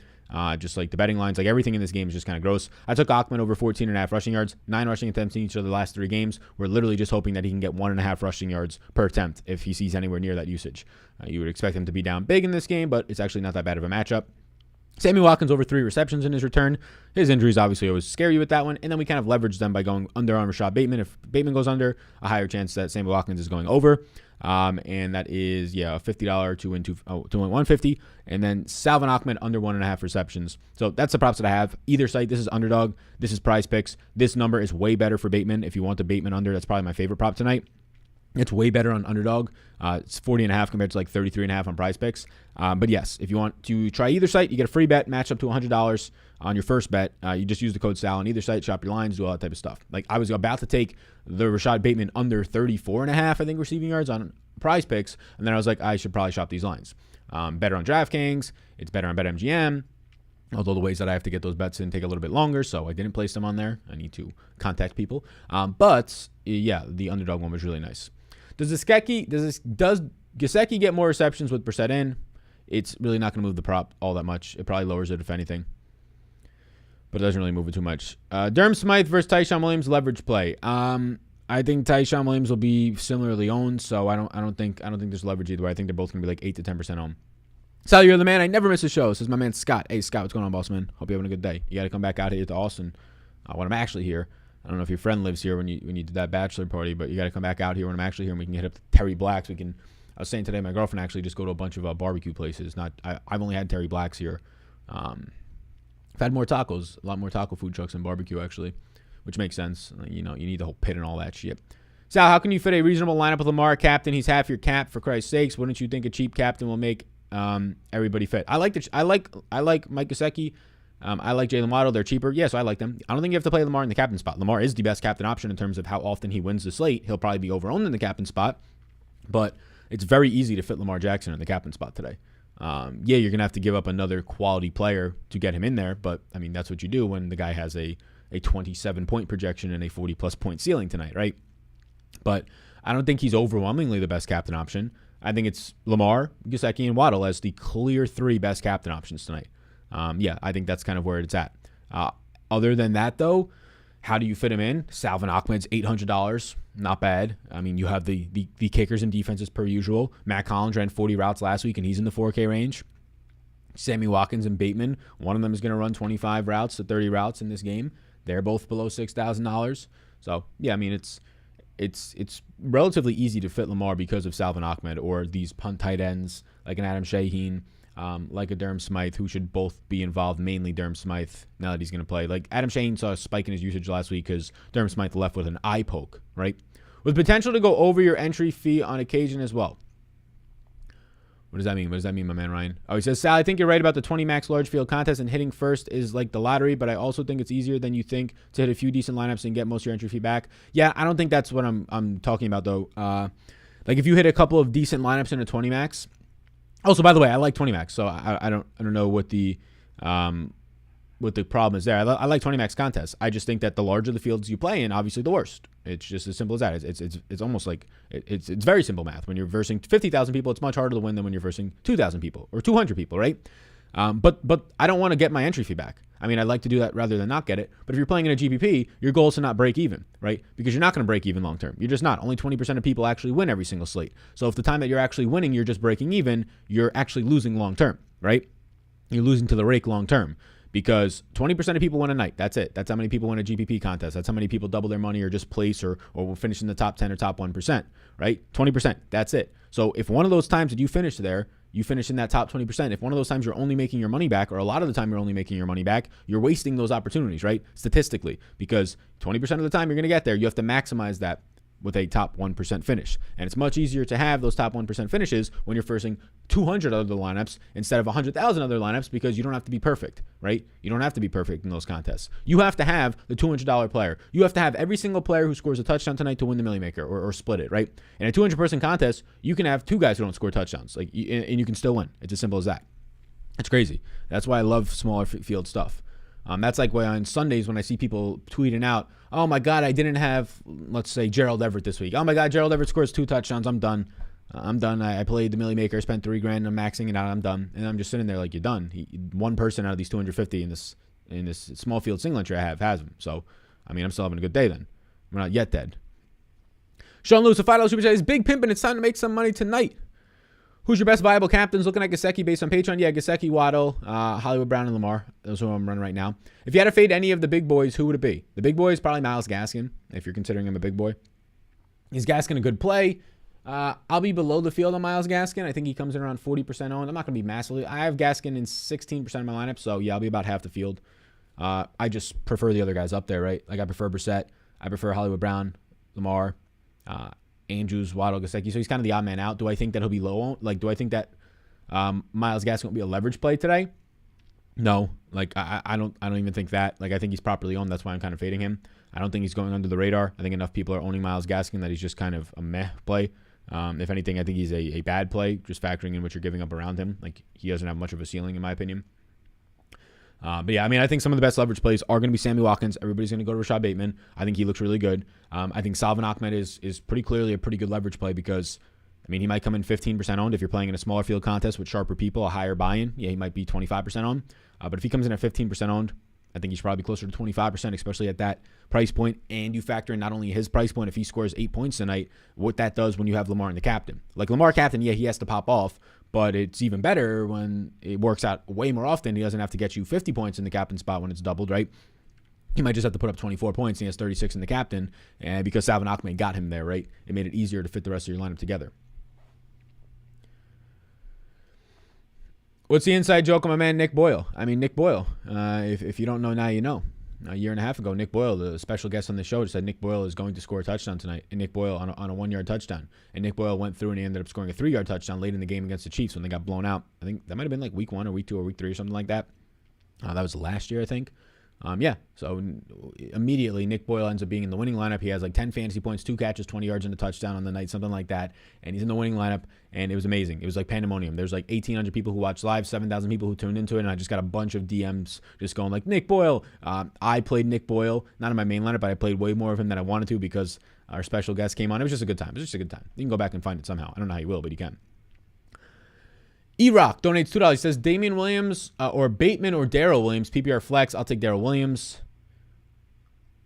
Just like the betting lines, like everything in this game is just kind of gross. I took Ahmed over 14.5 rushing yards, 9 rushing attempts in each of the last 3 games. We're literally just hoping that he can get 1.5 rushing yards per attempt if he sees anywhere near that usage. You would expect him to be down big in this game, but it's actually not that bad of a matchup. Sammy Watkins over 3 receptions in his return. His injuries obviously always scare you with that one, and then we kind of leverage them by going under on Rashad Bateman. If Bateman goes under, a higher chance that Sammy Watkins is going over. And that is, a $50 to win 150. And then Salvin Ahmed under 1.5 receptions. So that's the props that I have. Either site, this is Underdog. This is Prize Picks. This number is way better for Bateman. If you want the Bateman under, that's probably my favorite prop tonight. It's way better on Underdog. It's 40.5 compared to like 33.5 on Prize Picks. But yes, if you want to try either site, you get a free bet, match up to $100 on your first bet. You just use the code SAL on either site, shop your lines, do all that type of stuff. Like I was about to take the Rashad Bateman under 34.5, I think, receiving yards on Prize Picks, and then I was like, I should probably shop these lines. Better on DraftKings. It's better on BetMGM. Although the ways that I have to get those bets in take a little bit longer, so I didn't place them on there. I need to contact people. But yeah, the Underdog one was really nice. Does Gesicki get more receptions with Brissett in? It's really not going to move the prop all that much. It probably lowers it if anything, but it doesn't really move it too much. Durham Smythe versus Taishan Williams leverage play. I think Taishan Williams will be similarly owned, so I don't think there's leverage either way. I think they're both going to be like 8 to 10% owned. Sal, you're the man. I never miss a show. Says my man Scott. Hey Scott, what's going on, boss man? Hope you're having a good day. You got to come back out here to Austin when I'm actually here. I don't know if your friend lives here when you did that bachelor party, but you got to come back out here when I'm actually here, and we can hit up Terry Black's. I was saying today, my girlfriend actually just go to a bunch of barbecue places. I've only had Terry Black's here. I've had more tacos, a lot more taco food trucks than barbecue actually, which makes sense. You need the whole pit and all that shit. Sal, how can you fit a reasonable lineup with Lamar captain? He's half your cap, for Christ's sakes. Wouldn't you think a cheap captain will make everybody fit? I like Mike Gesicki. I like Jalen Waddle. They're cheaper. Yeah, so I like them. I don't think you have to play Lamar in the captain spot. Lamar is the best captain option in terms of how often he wins the slate. He'll probably be over-owned in the captain spot, but it's very easy to fit Lamar Jackson in the captain spot today. Yeah, you're going to have to give up another quality player to get him in there, but, I mean, that's what you do when the guy has a 27-point projection and a 40-plus point ceiling tonight, right? But I don't think he's overwhelmingly the best captain option. I think it's Lamar, Gesicki, and Waddle as the clear 3 best captain options tonight. Yeah, I think that's kind of where it's at. Other than that, though, how do you fit him in? Salvon Ahmed's $800. Not bad. I mean, you have the kickers and defenses per usual. Matt Collins ran 40 routes last week, and he's in the 4K range. Sammy Watkins and Bateman, one of them is going to run 25 routes to 30 routes in this game. They're both below $6,000. So, yeah, I mean, it's relatively easy to fit Lamar because of Salvon Ahmed or these punt tight ends like an Adam Shaheen, like a Durham Smythe, who should both be involved, mainly Durham Smythe, now that he's going to play. Like Adam Shaheen saw a spike in his usage last week because Durham Smythe left with an eye poke, right? With potential to go over your entry fee on occasion as well. What does that mean? What does that mean, my man Ryan? Oh, he says, Sal, I think you're right about the 20 max large field contest, and hitting first is like the lottery, but I also think it's easier than you think to hit a few decent lineups and get most of your entry fee back. Yeah, I don't think that's what I'm talking about, though. Like if you hit a couple of decent lineups in a 20 max. Also, by the way, I like 20 max, so I don't know what the problem is there. I like 20 max contests. I just think that the larger the fields you play in, obviously the worst. It's just as simple as that. It's almost like it's very simple math. When you're versing 50,000 people, it's much harder to win than when you're versing 2,000 people or 200 people, right? But I don't want to get my entry fee back. I mean, I'd like to do that rather than not get it. But if you're playing in a GPP, your goal is to not break even, right? Because you're not going to break even long term. You're just not. Only 20% of people actually win every single slate. So if the time that you're actually winning, you're just breaking even, you're actually losing long term, right? You're losing to the rake long term. Because 20% of people win a night. That's it. That's how many people win a GPP contest. That's how many people double their money or just place or will finish in the top 10 or top 1%, right? 20%. That's it. So if one of those times that you finish there, you finish in that top 20%. If one of those times you're only making your money back, or a lot of the time you're only making your money back, you're wasting those opportunities, right? Statistically, because 20% of the time you're going to get there, you have to maximize that with a top 1% finish. And it's much easier to have those top 1% finishes when you're versing 200 other lineups instead of 100,000 other lineups, because you don't have to be perfect, right? You don't have to be perfect in those contests. You have to have the $200 player. You have to have every single player who scores a touchdown tonight to win the Millie Maker or split it, right? In a 200-person contest, you can have 2 guys who don't score touchdowns, and you can still win. It's as simple as that. It's crazy. That's why I love smaller field stuff. That's like why on Sundays when I see people tweeting out, oh my God, I didn't have, let's say, Gerald Everett this week. Oh my God, Gerald Everett scores 2 touchdowns. I'm done. I played the Millie Maker, spent $3,000. I'm maxing it out. I'm done. And I'm just sitting there like, you're done. One person out of these 250 in this small field single entry I have has him. So, I mean, I'm still having a good day then. We're not yet dead. Sean Lewis, a $5 super chat is big pimping. It's time to make some money tonight. Who's your best viable captains? Looking at Gesicki based on Patreon. Yeah, Gesicki, Waddle, Hollywood Brown, and Lamar. Those are who I'm running right now. If you had to fade any of the big boys, who would it be? The big boy is probably Myles Gaskin, if you're considering him a big boy. Is Gaskin a good play? I'll be below the field on Myles Gaskin. I think he comes in around 40% owned. I'm not going to be massively. I have Gaskin in 16% of my lineup, so yeah, I'll be about half the field. I just prefer the other guys up there, right? Like I prefer Brissett. I prefer Hollywood Brown, Lamar, Andrews, Waddle, Gesicki. So he's kind of the odd man out. Do I think that he'll be low owned? Like, do I think that Myles Gaskin will be a leverage play today? No. Like, I don't even think that. Like, I think he's properly owned. That's why I'm kind of fading him. I don't think he's going under the radar. I think enough people are owning Myles Gaskin that he's just kind of a meh play. If anything, I think he's a bad play, just factoring in what you're giving up around him. Like, he doesn't have much of a ceiling, in my opinion. But yeah, I mean, I think some of the best leverage plays are going to be Sammy Watkins. Everybody's going to go to Rashad Bateman. I think he looks really good. I think Salvon Ahmed is pretty clearly a pretty good leverage play because, I mean, he might come in 15% owned. If you're playing in a smaller field contest with sharper people, a higher buy-in, yeah, he might be 25% owned. But if he comes in at 15% owned, I think he's probably closer to 25%, especially at that price point. And you factor in not only his price point, if he scores 8 points tonight, what that does when you have Lamar in the captain. Like Lamar captain, yeah, he has to pop off, but it's even better when it works out way more often. He doesn't have to get you 50 points in the captain spot when it's doubled, right? He might just have to put up 24 points and he has 36 in the captain. And because Salvon Ahmed got him there, right? It made it easier to fit the rest of your lineup together. What's the inside joke on my man Nick Boyle? I mean, Nick Boyle, if you don't know now, you know. A year and a half ago, Nick Boyle, the special guest on the show, said Nick Boyle is going to score a touchdown tonight, and Nick Boyle on a 1-yard touchdown. And Nick Boyle went through and he ended up scoring a 3-yard touchdown late in the game against the Chiefs when they got blown out. I think that might have been like week 1 or week 2 or week 3 or something like that. That was last year, I think. Yeah, so immediately Nick Boyle ends up being in the winning lineup. He has like 10 fantasy points, 2 catches, 20 yards and a touchdown on the night, something like that. And he's in the winning lineup, and it was amazing. It was like pandemonium. There's like 1,800 people who watched live, 7,000 people who tuned into it, and I just got a bunch of DMs just going like, Nick Boyle. I played Nick Boyle, not in my main lineup, but I played way more of him than I wanted to because our special guest came on. It was just a good time. It was just a good time. You can go back and find it somehow. I don't know how you will, but you can. E-Rock donates $2. He says Damian Williams or Bateman or Darrell Williams, PPR flex. I'll take Darrell Williams.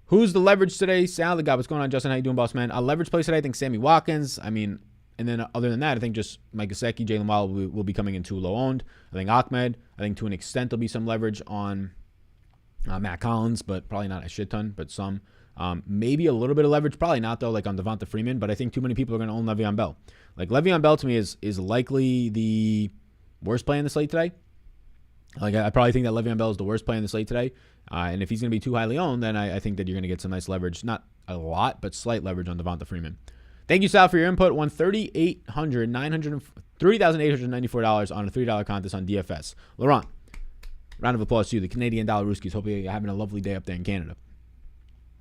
Who's the leverage today? Sal, the guy. What's going on, Justin? How you doing, boss man? Leverage play today, I think Sammy Watkins. I mean, and then other than that, I think just Mike Gesicki, Jalen Waddle will be coming in too low owned. I think Ahmed. I think to an extent there'll be some leverage on Matt Collins, but probably not a shit ton, but some. Maybe a little bit of leverage, probably not though, like on Devonta Freeman. But I think too many people are going to own Le'Veon Bell. Like Le'Veon Bell to me is likely the worst play in the slate today. Like I probably think that Le'Veon Bell is the worst play in the slate today. And if he's going to be too highly owned, then I think that you're going to get some nice leverage. Not a lot, but slight leverage on Devonta Freeman. Thank you, Sal, for your input. Won $3,894 on a $3 contest on DFS. Laurent, round of applause to you, the Canadian Dollar Rooskies. Hope you're having a lovely day up there in Canada.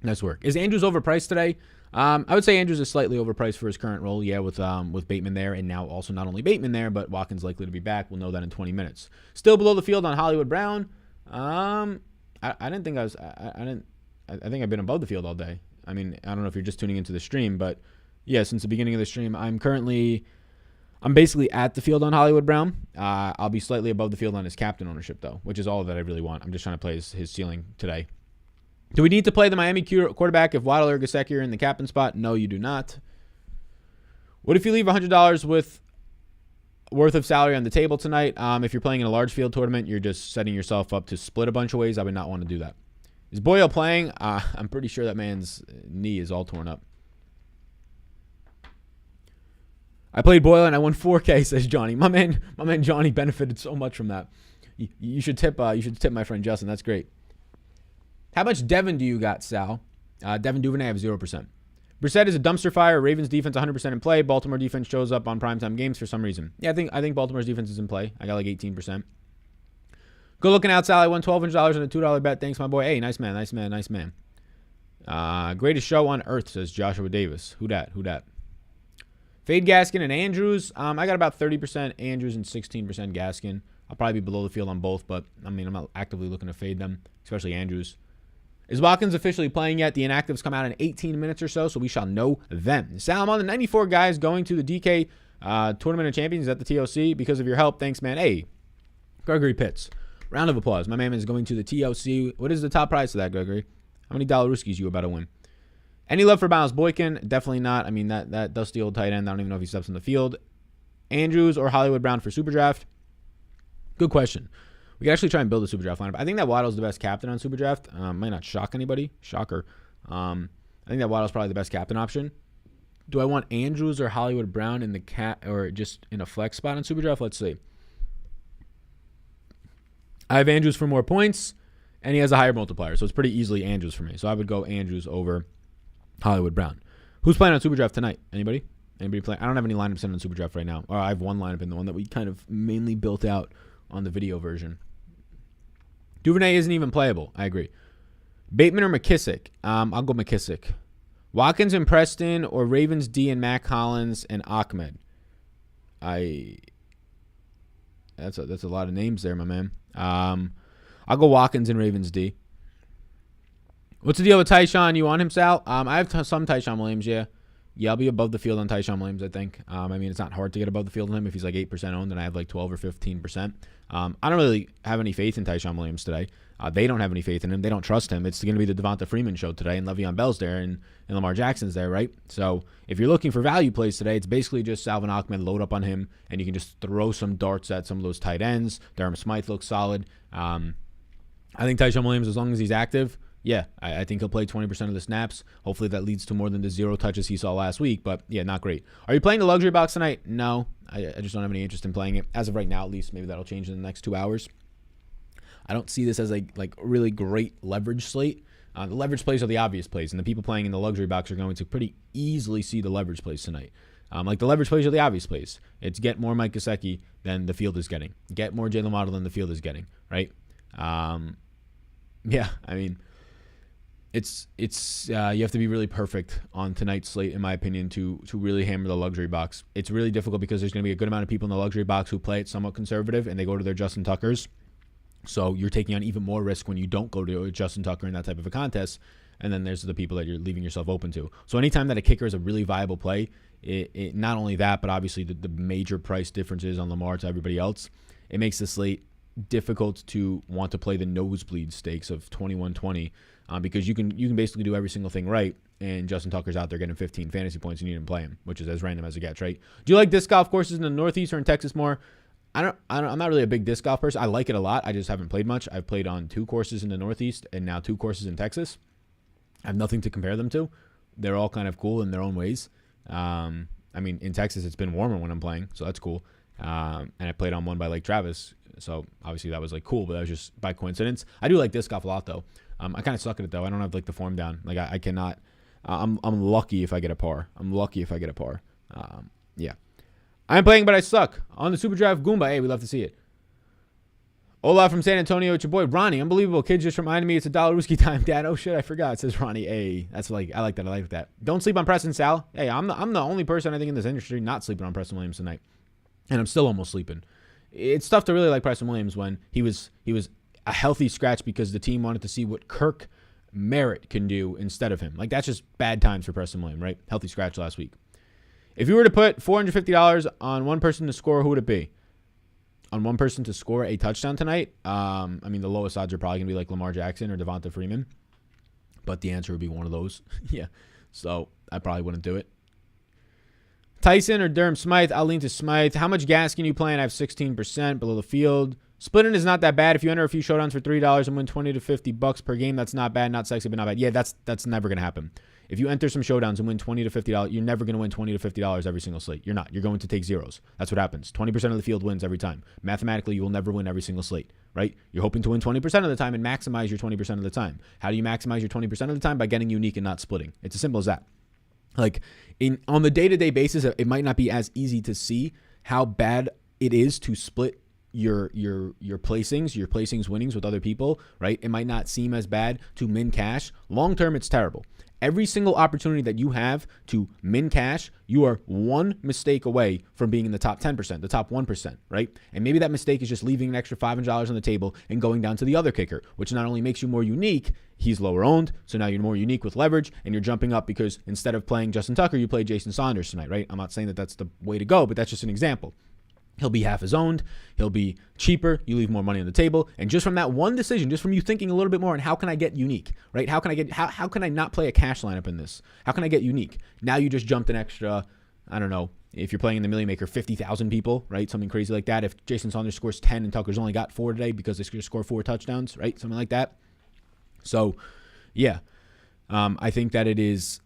Nice work. Is Andrews overpriced today? I would say Andrews is slightly overpriced for his current role. Yeah, with Bateman there, and now also not only Bateman there, but Watkins likely to be back. We'll know that in 20 minutes. Still below the field on Hollywood Brown. I didn't think I was. I think I've been above the field all day. I mean, I don't know if you're just tuning into the stream, but yeah, since the beginning of the stream, I'm basically at the field on Hollywood Brown. I'll be slightly above the field on his captain ownership though, which is all that I really want. I'm just trying to play his ceiling today. Do we need to play the Miami quarterback if Waddle or Gesicki are in the captain spot? No, you do not. What if you leave $100 worth of salary on the table tonight? If you're playing in a large field tournament, you're just setting yourself up to split a bunch of ways. I would not want to do that. Is Boyle playing? I'm pretty sure that man's knee is all torn up. I played Boyle and I won 4K, says Johnny. My man Johnny benefited so much from that. You should tip my friend Justin. That's great. How much Devin do you got, Sal? Devin Duvernay, I have 0%. Brissett is a dumpster fire. Ravens defense 100% in play. Baltimore defense shows up on primetime games for some reason. Yeah, I think Baltimore's defense is in play. I got like 18%. Good looking out, Sal. I won $1,200 on a $2 bet. Thanks, my boy. Hey, nice man. Greatest show on earth, says Joshua Davis. Who dat? Fade Gaskin and Andrews. I got about 30% Andrews and 16% Gaskin. I'll probably be below the field on both, but I mean, I'm not actively looking to fade them, especially Andrews. Is Watkins officially playing yet? The inactives come out in 18 minutes or so we shall know them. Sal, I'm on the 94 guys going to the DK Tournament of Champions at the TOC because of your help. Thanks, man. Hey, Gregory Pitts. Round of applause. My man is going to the TOC. What is the top prize of that, Gregory? How many dollar Ruskies you about to win? Any love for Miles Boykin? Definitely not. I mean, that dusty old tight end. I don't even know if he steps on the field. Andrews or Hollywood Brown for SuperDraft? Good question. We can actually try and build a SuperDraft lineup. I think that Waddle's the best captain on SuperDraft. Might not shock anybody. Shocker. I think that Waddle's probably the best captain option. Do I want Andrews or Hollywood Brown in the or just in a flex spot on SuperDraft? Let's see. I have Andrews for more points, and he has a higher multiplier, so it's pretty easily Andrews for me. So I would go Andrews over Hollywood Brown. Who's playing on SuperDraft tonight? Anybody? Anybody playing? I don't have any lineups in on SuperDraft right now. Or I have one lineup in the one that we kind of mainly built out on the video version. Duvernay isn't even playable. I agree. Bateman or McKissick? I'll go McKissick. Watkins and Preston or Ravens D and Matt Collins and Ahmed. That's a lot of names there, my man. I'll go Watkins and Ravens D. What's the deal with Taishan? You on him, Sal? I have some Taishan Williams, yeah. Yeah, I'll be above the field on Taishan Williams, I think. I mean, it's not hard to get above the field on him if he's like 8% owned and I have like 12 or 15%. I don't really have any faith in Taishan Williams today. They don't have any faith in him. They don't trust him. It's going to be the Devonta Freeman show today, and Le'Veon Bell's there, and Lamar Jackson's there, right? So if you're looking for value plays today, it's basically just Salvon Ahmed, load up on him, and you can just throw some darts at some of those tight ends. Durham Smythe looks solid. I think Taishan Williams, as long as he's active, yeah, I think he'll play 20% of the snaps. Hopefully that leads to more than the 0 touches he saw last week, but yeah, not great. Are you playing the luxury box tonight? No, I just don't have any interest in playing it. As of right now, at least. Maybe that'll change in the next 2 hours. I don't see this as a really great leverage slate. The leverage plays are the obvious plays, and the people playing in the luxury box are going to pretty easily see the leverage plays tonight. The leverage plays are the obvious plays. It's get more Mike Gesicki than the field is getting. Get more Jalen Waddle than the field is getting, right? Yeah, I mean, it's you have to be really perfect on tonight's slate, in my opinion, to really hammer the luxury box. It's really difficult because there's going to be a good amount of people in the luxury box who play it somewhat conservative, and they go to their Justin Tuckers. So you're taking on even more risk when you don't go to Justin Tucker in that type of a contest. And then there's the people that you're leaving yourself open to. So anytime that a kicker is a really viable play, it not only that, but obviously the major price differences on Lamar to everybody else, it makes the slate difficult to want to play the nosebleed stakes of 21-20 because you can basically do every single thing right, and Justin Tucker's out there getting 15 fantasy points and you didn't play him, which is as random as it gets, right? Do you like disc golf courses in the Northeast or in Texas more? I'm not really a big disc golf person. I like it a lot. I just haven't played much. I've played on 2 courses in the Northeast and now 2 courses in Texas. I have nothing to compare them to. They're all kind of cool in their own ways. I mean, in Texas, it's been warmer when I'm playing, so that's cool. And I played on one by Lake Travis, so obviously that was like cool, but that was just by coincidence. I do like disc golf a lot though. I kind of suck at it though. I don't have like the form down. Like I cannot. I'm lucky if I get a par. Yeah. I'm playing, but I suck. On the SuperDraft Goomba. Hey, we love to see it. Olaf from San Antonio. It's your boy, Ronnie. Unbelievable. Kid just reminded me it's $1 whiskey time, Dad. Oh, shit. I forgot. It says Ronnie. Hey, that's I like that. Don't sleep on Preston, Sal. Hey, I'm the only person I think in this industry not sleeping on Preston Williams tonight. And I'm still almost sleeping. It's tough to really like Preston Williams when he was a healthy scratch because the team wanted to see what Kirk Merritt can do instead of him. Like, that's just bad times for Preston Williams, right? Healthy scratch last week. If you were to put $450 on one person to score, who would it be? On one person to score a touchdown tonight? I mean, the lowest odds are probably going to be like Lamar Jackson or Devonta Freeman. But the answer would be one of those. Yeah. So I probably wouldn't do it. Tyson or Durham Smythe? I'll lean to Smythe. How much gas can you play? And I have 16% below the field. Splitting is not that bad. If you enter a few showdowns for $3 and win 20 to 50 bucks per game, that's not bad. Not sexy, but not bad. Yeah, that's never going to happen. If you enter some showdowns and win $20 to $50, you're never going to win $20 to $50 every single slate. You're not. You're going to take zeros. That's what happens. 20% of the field wins every time. Mathematically, you will never win every single slate, right? You're hoping to win 20% of the time and maximize your 20% of the time. How do you maximize your 20% of the time? By getting unique and not splitting. It's as simple as that. Like, on the day-to-day basis, it might not be as easy to see how bad it is to split your placings winnings with other people, right? It might not seem as bad to min cash. Long term, it's terrible. Every single opportunity that you have to min cash, you are one mistake away from being in the top 10%, the top 1%, right? And maybe that mistake is just leaving an extra $500 on the table and going down to the other kicker, which not only makes you more unique, he's lower owned, so now you're more unique with leverage, and you're jumping up because instead of playing Justin Tucker, you play Jason Saunders tonight, right? I'm not saying that that's the way to go, but that's just an example. He'll be half as owned. He'll be cheaper. You leave more money on the table. And just from that one decision, just from you thinking a little bit more on how can I get unique, right? How can I not play a cash lineup in this? How can I get unique? Now you just jumped an extra, I don't know, if you're playing in the Millie Maker, 50,000 people, right? Something crazy like that. If Jason Saunders scores 10 and Tucker's only got 4 today because they score 4 touchdowns, right? Something like that. So, yeah, I think that it is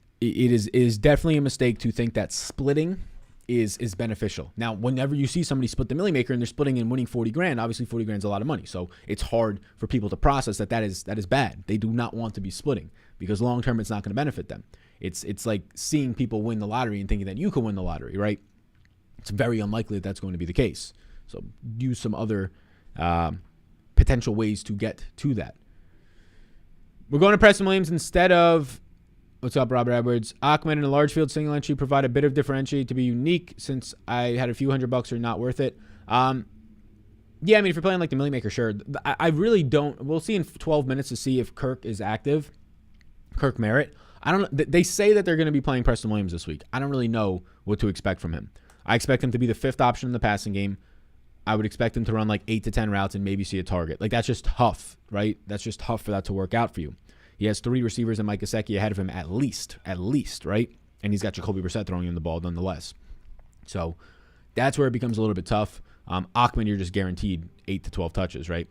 definitely a mistake to think that splitting is beneficial. Now, whenever you see somebody split the Millie Maker and they're splitting and winning 40 grand, obviously 40 grand is a lot of money. So it's hard for people to process that is bad. They do not want to be splitting because long term it's not going to benefit them. It's like seeing people win the lottery and thinking that you can win the lottery, right? It's very unlikely that that's going to be the case. So use some other potential ways to get to that. We're going to Preston Williams instead of, what's up, Robert Edwards? Ahmed in a large field single entry provide a bit of differentiate to be unique since I had a few $100 are not worth it. Yeah, I mean, if you're playing like the Millie Maker, sure. I really don't. We'll see in 12 minutes to see if Kirk is active. Kirk Merritt. I don't know. They say that they're going to be playing Preston Williams this week. I don't really know what to expect from him. I expect him to be the 5th option in the passing game. I would expect him to run like 8 to 10 routes and maybe see a target. Like, that's just tough, right? That's just tough for that to work out for you. He has 3 receivers and Mike Gesicki ahead of him at least, right? And he's got Jacoby Brissett throwing him the ball nonetheless. So that's where it becomes a little bit tough. Ahmed, you're just guaranteed 8 to 12 touches, right?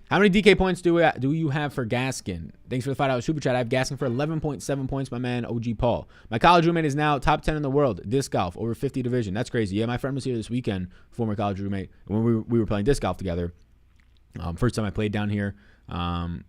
How many DK points do you have for Gaskin? Thanks for the $5 super chat. I have Gaskin for 11.7 points, my man, OG Paul. My college roommate is now top 10 in the world, disc golf, over 50 division. That's crazy. Yeah, my friend was here this weekend, former college roommate, when we were playing disc golf together. First time I played down here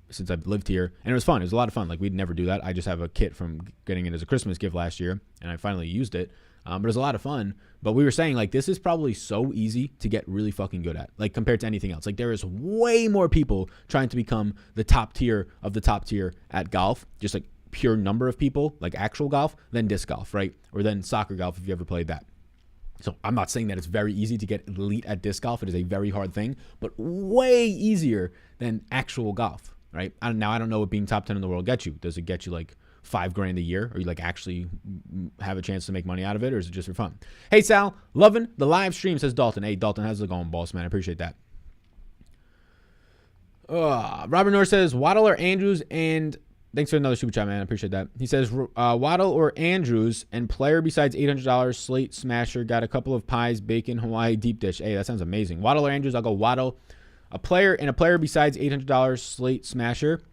since I've lived here, and it was fun. It was a lot of fun. Like, we'd never do that. I just have a kit from getting it as a Christmas gift last year, and I finally used it. But it was a lot of fun. But we were saying, like, this is probably so easy to get really fucking good at, like, compared to anything else. Like, there is way more people trying to become the top tier of the top tier at golf, just like pure number of people, like actual golf, than disc golf, right? Or then soccer golf, if you ever played that. So I'm not saying that it's very easy to get elite at disc golf. It is a very hard thing, but way easier than actual golf, right? Now, I don't know what being top 10 in the world gets you. Does it get you, like, $5,000 a year, or you like actually have a chance to make money out of it, or is it just for fun? Hey Sal, loving the live stream, says Dalton. Hey Dalton, how's it going, boss man? I appreciate that. Robert North says Waddle or Andrews, and thanks for another super chat, man. I appreciate that. He says Waddle or Andrews and player besides $800, slate smasher, got a couple of pies, bacon, Hawaii deep dish. Hey, that sounds amazing. Waddle or Andrews, I'll go Waddle. A player besides $800, slate smasher,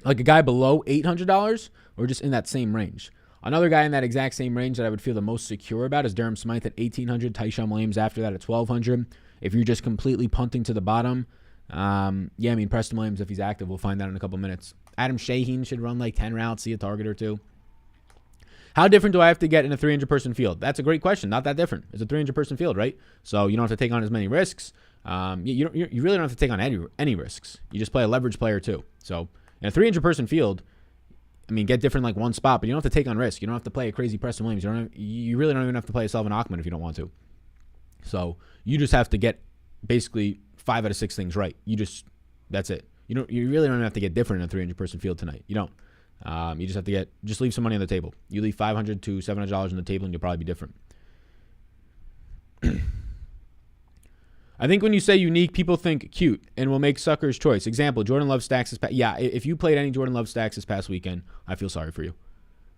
like a guy below $800. Or just in that same range. Another guy in that exact same range that I would feel the most secure about is Durham Smythe at $1,800. Taishan Williams after that at $1,200. If you're just completely punting to the bottom, yeah, I mean, Preston Williams, if he's active, we'll find out in a couple minutes. Adam Shaheen should run like 10 routes, see a target or two. How different do I have to get in a 300-person field? That's a great question. Not that different. It's a 300-person field, right? So you don't have to take on as many risks. You really don't have to take on any risks. You just play a leverage player too. So in a 300-person field, I mean, get different like one spot, but you don't have to take on risk. You don't have to play a crazy Preston Williams. You really don't even have to play a Selvin Ahmed if you don't want to. So you just have to get basically 5 out of 6 things right. That's it. You really don't have to get different in a 300-person field tonight. You don't. You just have to just leave some money on the table. You leave $500 to $700 on the table, and you'll probably be different. I think when you say unique, people think cute and will make sucker's choice. Example, Jordan Love stacks this past. Yeah, if you played any Jordan Love stacks this past weekend, I feel sorry for you,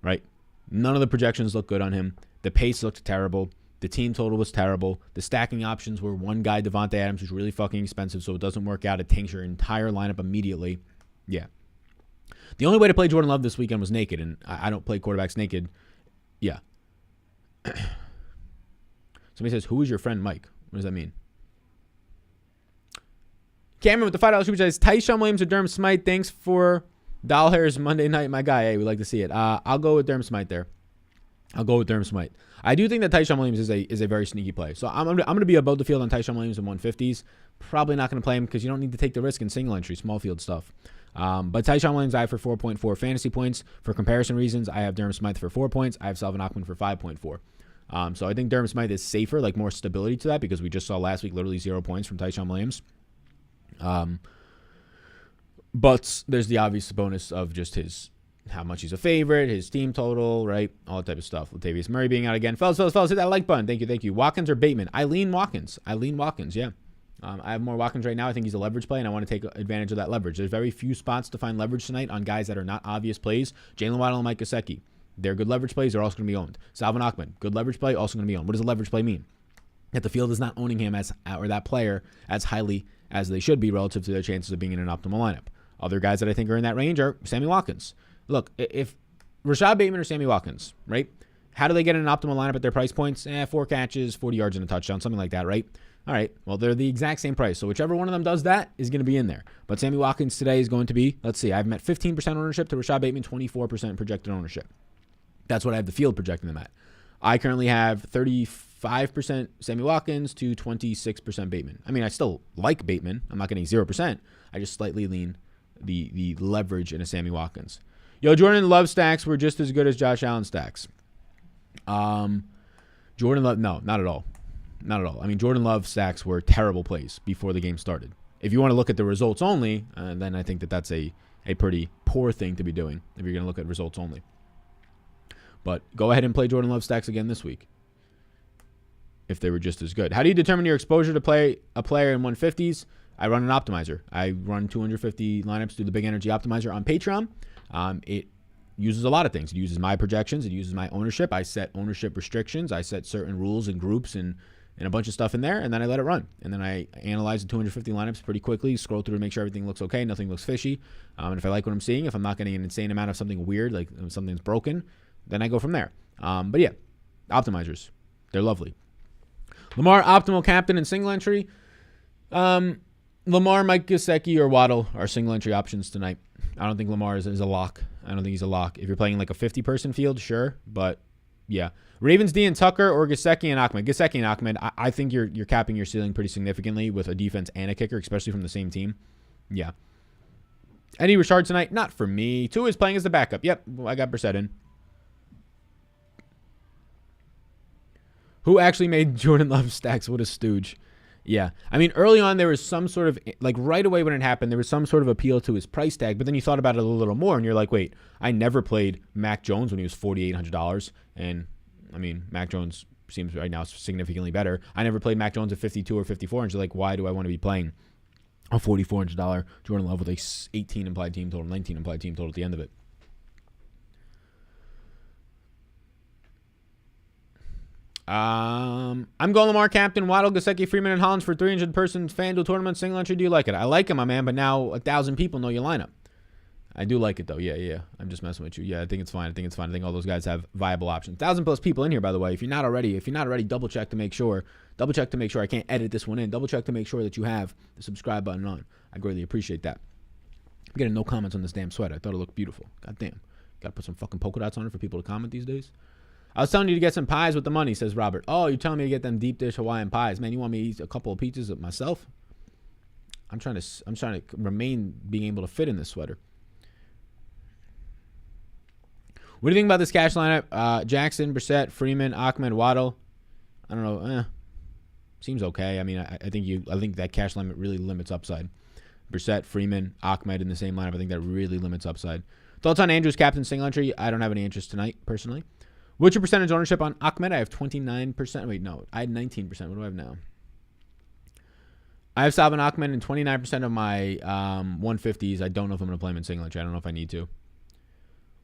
right? None of the projections look good on him. The pace looked terrible. The team total was terrible. The stacking options were one guy, Devontae Adams, who's really fucking expensive, so it doesn't work out. It tanks your entire lineup immediately. Yeah. The only way to play Jordan Love this weekend was naked, and I don't play quarterbacks naked. Yeah. Somebody says, who is your friend Mike? What does that mean? Cameron with the $5 super chat says, Taishan Williams or Durham Smythe. Thanks for Doll Hairs Monday night, my guy. Hey, we like to see it. I'll go with Durham Smythe there. I'll go with Durham Smythe. I do think that Taishan Williams is a very sneaky play. So I'm gonna be above the field on Taishan Williams in 150s. Probably not gonna play him because you don't need to take the risk in single entry, small field stuff. But Taishan Williams I have for 4.4 fantasy points. For comparison reasons, I have Durham Smythe for 4 points. I have Selvin Ahmed for 5.4. So I think Durham Smythe is safer, like more stability to that, because we just saw last week literally 0 points from Taishan Williams. But there's the obvious bonus of just how much he's a favorite, his team total, right? All that type of stuff. Latavius Murray being out again. Fellas, hit that like button. Thank you. Watkins or Bateman? I lean Watkins, yeah. I have more Watkins right now. I think he's a leverage play, and I want to take advantage of that leverage. There's very few spots to find leverage tonight on guys that are not obvious plays. Jalen Waddle and Mike Gesicki. They're good leverage plays. They're also going to be owned. Selvin Ahmed, good leverage play, also going to be owned. What does a leverage play mean? That the field is not owning him or that player as highly as they should be relative to their chances of being in an optimal lineup. Other guys that I think are in that range are Sammy Watkins. Look, if Rashad Bateman or Sammy Watkins, right? How do they get in an optimal lineup at their price points? 4 catches, 40 yards and a touchdown, something like that, right? All right, well, they're the exact same price. So whichever one of them does that is going to be in there. But Sammy Watkins today is going to be, let's see, I've met 15% ownership to Rashad Bateman, 24% projected ownership. That's what I have the field projecting them at. I currently have 35% Sammy Watkins to 26% Bateman. I mean, I still like Bateman. I'm not getting 0%. I just slightly lean the leverage in a Sammy Watkins. Yo, Jordan Love stacks were just as good as Josh Allen stacks. Jordan Love, no, not at all. Not at all. I mean, Jordan Love stacks were terrible plays before the game started. If you want to look at the results only, then I think that's a pretty poor thing to be doing if you're going to look at results only. But go ahead and play Jordan Love stacks again this week if they were just as good. How do you determine your exposure to play a player in 150s? I run an optimizer. I run 250 lineups through the Big Energy Optimizer on Patreon. It uses a lot of things. It uses my projections. It uses my ownership. I set ownership restrictions. I set certain rules and groups and a bunch of stuff in there, and then I let it run. And then I analyze the 250 lineups pretty quickly, scroll through to make sure everything looks okay, nothing looks fishy. And if I like what I'm seeing, if I'm not getting an insane amount of something weird, like something's broken, then I go from there. But yeah, optimizers, they're lovely. Lamar, optimal captain and single entry. Lamar, Mike Gesicki, or Waddle are single entry options tonight. I don't think Lamar is a lock. I don't think he's a lock. If you're playing like a 50-person field, sure. But yeah. Ravens, D and Tucker, or Gesicki and Ahmed. Gesicki and Ahmed, I think you're capping your ceiling pretty significantly with a defense and a kicker, especially from the same team. Yeah. Eddie Richard tonight? Not for me. Tua is playing as the backup. Yep, I got Brissett in. Who actually made Jordan Love stacks? What a stooge. Yeah. I mean, early on, there was some sort of, like right away when it happened, there was some sort of appeal to his price tag, but then you thought about it a little more, and you're like, wait, I never played Mac Jones when he was $4,800, and, I mean, Mac Jones seems right now significantly better. I never played Mac Jones at 52 or 54, and you're like, why do I want to be playing a $4,400 Jordan Love with a 18 implied team total, 19 implied team total at the end of it? I'm going Lamar, Captain, Waddle, Gesicki, Freeman, and Hollins for 300-person FanDuel tournament single entry. Do you like it? I like it, my man, but now 1,000 people know your lineup. I do like it, though. Yeah. I'm just messing with you. Yeah, I think it's fine. I think all those guys have viable options. 1,000+ people in here, by the way. If you're not already, double check to make sure. Double check to make sure I can't edit this one in. Double check to make sure that you have the subscribe button on. I greatly appreciate that. I'm getting no comments on this damn sweater. I thought it looked beautiful. God damn. Got to put some fucking polka dots on it for people to comment these days. I was telling you to get some pies with the money, says Robert. Oh, you're telling me to get them deep dish Hawaiian pies. Man, you want me to eat a couple of pizzas myself? I'm trying to remain being able to fit in this sweater. What do you think about this cash lineup? Jackson, Brissett, Freeman, Ahmed, Waddle. I don't know. Seems okay. I mean, I think that cash limit really limits upside. Brissett, Freeman, Ahmed in the same lineup. I think that really limits upside. Thoughts on Andrews, captain, single entry? I don't have any interest tonight, personally. What's your percentage ownership on Ahmed? I have 29%. Wait, no. I had 19%. What do I have now? I have Salvin Ahmed in 29% of my 150s. I don't know if I'm going to play him in single entry. I don't know if I need to.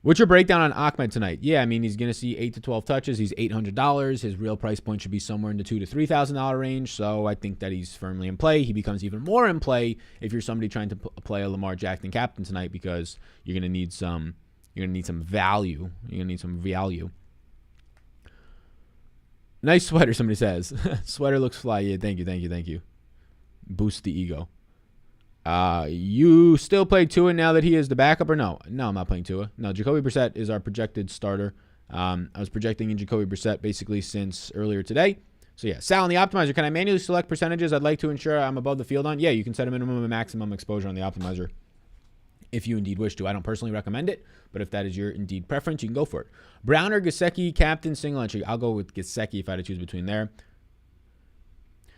What's your breakdown on Ahmed tonight? Yeah, I mean, he's going to see 8 to 12 touches. He's $800. His real price point should be somewhere in the $2,000 to $3,000 range. So I think that he's firmly in play. He becomes even more in play if you're somebody trying to play a Lamar Jackson captain tonight, because you're going to need some value. You're going to need some value. Nice sweater, somebody says. Sweater looks fly. Yeah, thank you. Boost the ego. You still play Tua now that he is the backup, or no? No, I'm not playing Tua. No, Jacoby Brissett is our projected starter. I was projecting in Jacoby Brissett basically since earlier today. So yeah, Sal on the optimizer. Can I manually select percentages I'd like to ensure I'm above the field on? Yeah, you can set a minimum and maximum exposure on the optimizer if you indeed wish to. I don't personally recommend it, but if that is your indeed preference, you can go for it. Browner, Gesicki, captain, single entry. I'll go with Gesicki if I had to choose between there.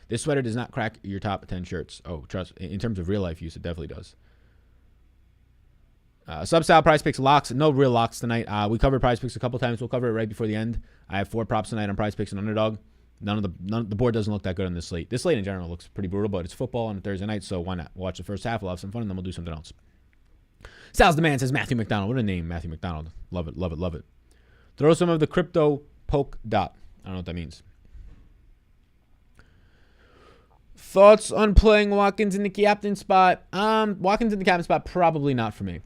This sweater does not crack your top 10 shirts. Oh, trust. In terms of real life use, it definitely does. Sub-style price picks locks. No real locks tonight. We covered price picks a couple times. We'll cover it right before the end. I have 4 props tonight on price picks and Underdog. The board doesn't look that good on this slate. This slate in general looks pretty brutal, but it's football on a Thursday night, so why not? We'll watch the first half. We'll have some fun, and then we'll do something else. Sal's the man, says Matthew McDonald. What a name, Matthew McDonald. Love it. Throw some of the crypto poke dot. I don't know what that means. Thoughts on playing Watkins in the captain spot? Watkins in the captain spot, probably not for me.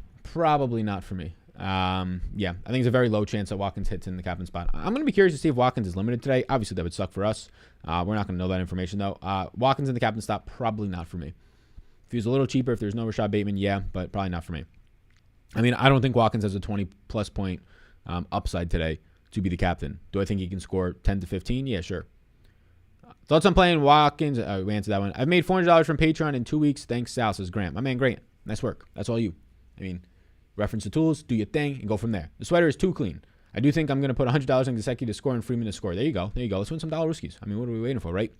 Yeah, I think it's a very low chance that Watkins hits in the captain spot. I'm going to be curious to see if Watkins is limited today. Obviously, that would suck for us. We're not going to know that information, though. Watkins in the captain spot, probably not for me. If he was a little cheaper, if there's no Rashad Bateman, yeah, but probably not for me. I mean, I don't think Watkins has a 20-plus point upside today. to be the captain. Do I think he can score 10 to 15? Yeah, sure. Thoughts on playing Watkins? We answered that one. I've made $400 from Patreon in 2 weeks. Thanks, Sal, says Grant. My man, Grant. Nice work. That's all you. I mean, reference the tools, do your thing, and go from there. The sweater is too clean. I do think I'm going to put $100 on Gesicki to score and Freeman to score. There you go. There you go. Let's win some dollar riskies. I mean, what are we waiting for, right?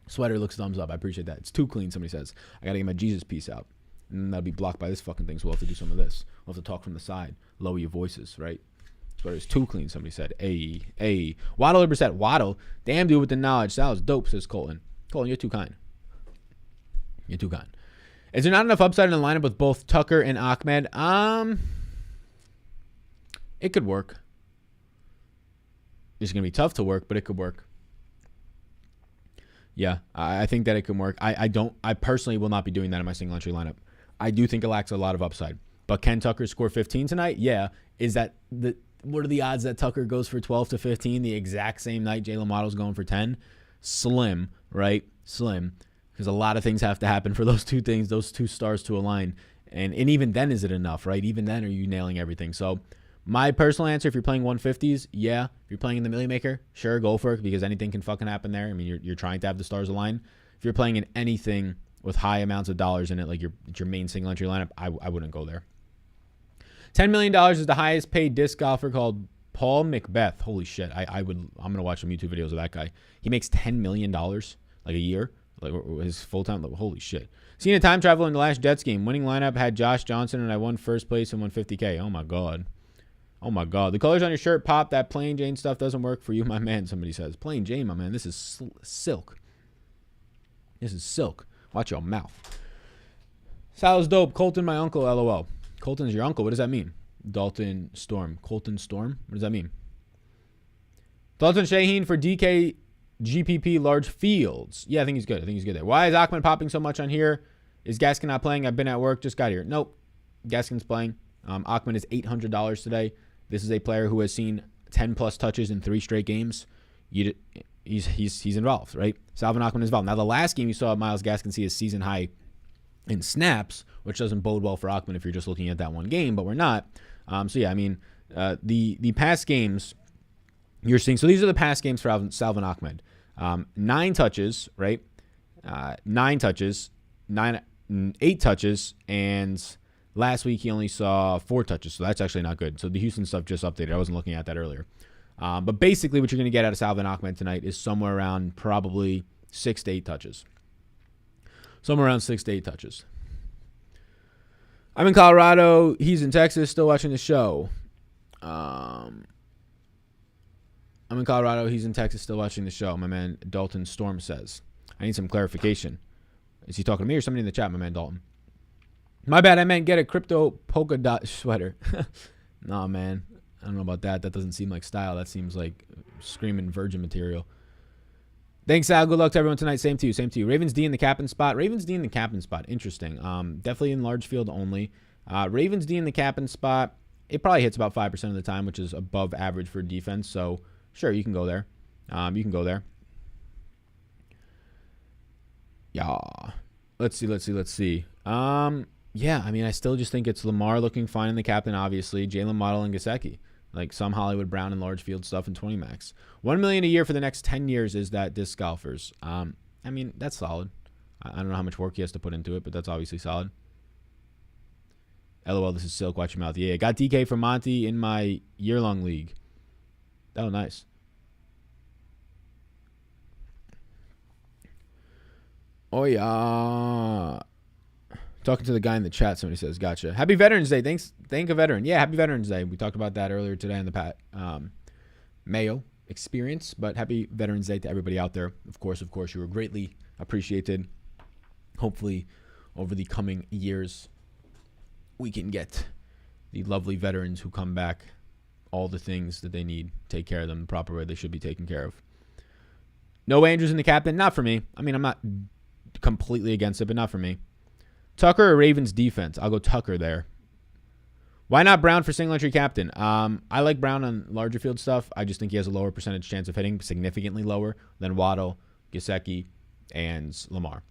Sweater looks thumbs up. I appreciate that. It's too clean, somebody says. I got to get my Jesus piece out. And that'll be blocked by this fucking thing, so we'll have to do some of this. We'll have to talk from the side. Lower your voices, right? Sweater is too clean, somebody said. Hey. Waddle or Brissett? Waddle. Damn dude with the knowledge. That was dope, says Colton. Colton, you're too kind. You're too kind. Is there not enough upside in the lineup with both Tucker and Ahmed? It could work. It's going to be tough to work, but it could work. Yeah, I think that it can work. I personally will not be doing that in my single entry lineup. I do think it lacks a lot of upside. But can Tucker score 15 tonight? Yeah. What are the odds that Tucker goes for 12 to 15 the exact same night Jalen Waddle's going for 10? Slim, right? Slim. Because a lot of things have to happen for those two things, those two stars to align. And even then, is it enough, right? Even then, are you nailing everything? So my personal answer, if you're playing 150s, yeah. If you're playing in the Million Maker, sure, go for it, because anything can fucking happen there. I mean, you're trying to have the stars align. If you're playing in anything with high amounts of dollars in it, like your main single entry lineup, I wouldn't go there. $10 million is the highest paid disc golfer called Paul Macbeth. Holy shit. I'm going to watch some YouTube videos of that guy. He makes $10 million like a year, like his full-time. Holy shit. Seen a time travel in the last Jets game. Winning lineup had Josh Johnson, and I won first place and won $50K. Oh, my God. Oh, my God. The colors on your shirt pop. That plain Jane stuff doesn't work for you, my man, somebody says. Plain Jane, my man. This is silk. This is silk. Watch your mouth. Sal's dope. Colton, my uncle, LOL. Colton's your uncle. What does that mean? Dalton Storm. Colton Storm? What does that mean? Dalton Shaheen for DK GPP large fields. Yeah, I think he's good. There. Why is Ahmed popping so much on here? Is Gaskin not playing? I've been at work. Just got here. Nope. Gaskin's playing. Ahmed is $800 today. This is a player who has seen 10-plus touches in 3 straight games. He's involved, right? Salvon Ahmed is involved. Now, the last game you saw Myles Gaskin see his season high in snaps, which doesn't bode well for Ahmed if you're just looking at that one game, but we're not. So, yeah, I mean, the past games you're seeing. So, these are the past games for Salvon Ahmed. 9 touches, right? 9 touches, 8 touches, and last week he only saw 4 touches, so that's actually not good. So, the Houston stuff just updated. I wasn't looking at that earlier. But basically what you're going to get out of Salvon Ahmed tonight is somewhere around probably 6 to 8 touches. Somewhere around 6 to 8 touches. I'm in Colorado. He's in Texas, still watching the show. I'm in Colorado. He's in Texas, still watching the show. My man Dalton Storm says. I need some clarification. Is he talking to me or somebody in the chat, my man Dalton? My bad. I meant get a crypto polka dot sweater. Nah, man. I don't know about that. That doesn't seem like style. That seems like screaming virgin material. Thanks, Al. Good luck to everyone tonight. Same to you. Ravens D in the captain spot. Interesting. Definitely in large field only. Ravens D in the captain spot. It probably hits about 5% of the time, which is above average for defense. So, sure, you can go there. Yeah. Let's see. Yeah, I mean, I still just think it's Lamar looking fine in the captain, obviously. Jalen Waddle and Gesicki. Like some Hollywood Brown and large field stuff in 20 max. $1 million a year for the next 10 years is that disc golfers. I mean, that's solid. I don't know how much work he has to put into it, but that's obviously solid. LOL, this is Silk. Watch your mouth. Yeah, got DK from Monty in my year-long league. Oh, nice. Oh, yeah. Talking to the guy in the chat, somebody says, gotcha. Happy Veterans Day. Thank a veteran. Yeah, happy Veterans Day. We talked about that earlier today in the Mayo experience, but happy Veterans Day to everybody out there. Of course, you were greatly appreciated. Hopefully, over the coming years, we can get the lovely veterans who come back all the things that they need, take care of them the proper way they should be taken care of. No Andrews in the captain. Not for me. I mean, I'm not completely against it, but not for me. Tucker or Ravens defense? I'll go Tucker there. Why not Brown for single entry captain? I like Brown on larger field stuff. I just think he has a lower percentage chance of hitting, significantly lower than Waddle, Gesicki, and Lamar.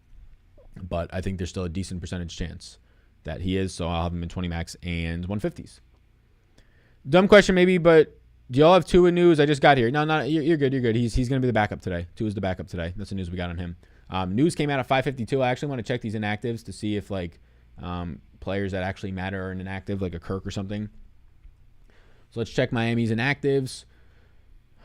But I think there's still a decent percentage chance that he is, so I'll have him in 20 max and 150s. Dumb question maybe, but Do y'all have Tua news? I just got here. No, you're good. You're good. He's going to be the backup today. Tua's the backup today. That's the news we got on him. News came out at 5:52. I actually want to check these inactives to see if like players that actually matter are inactive, like a Kirk or something. So let's check Miami's inactives.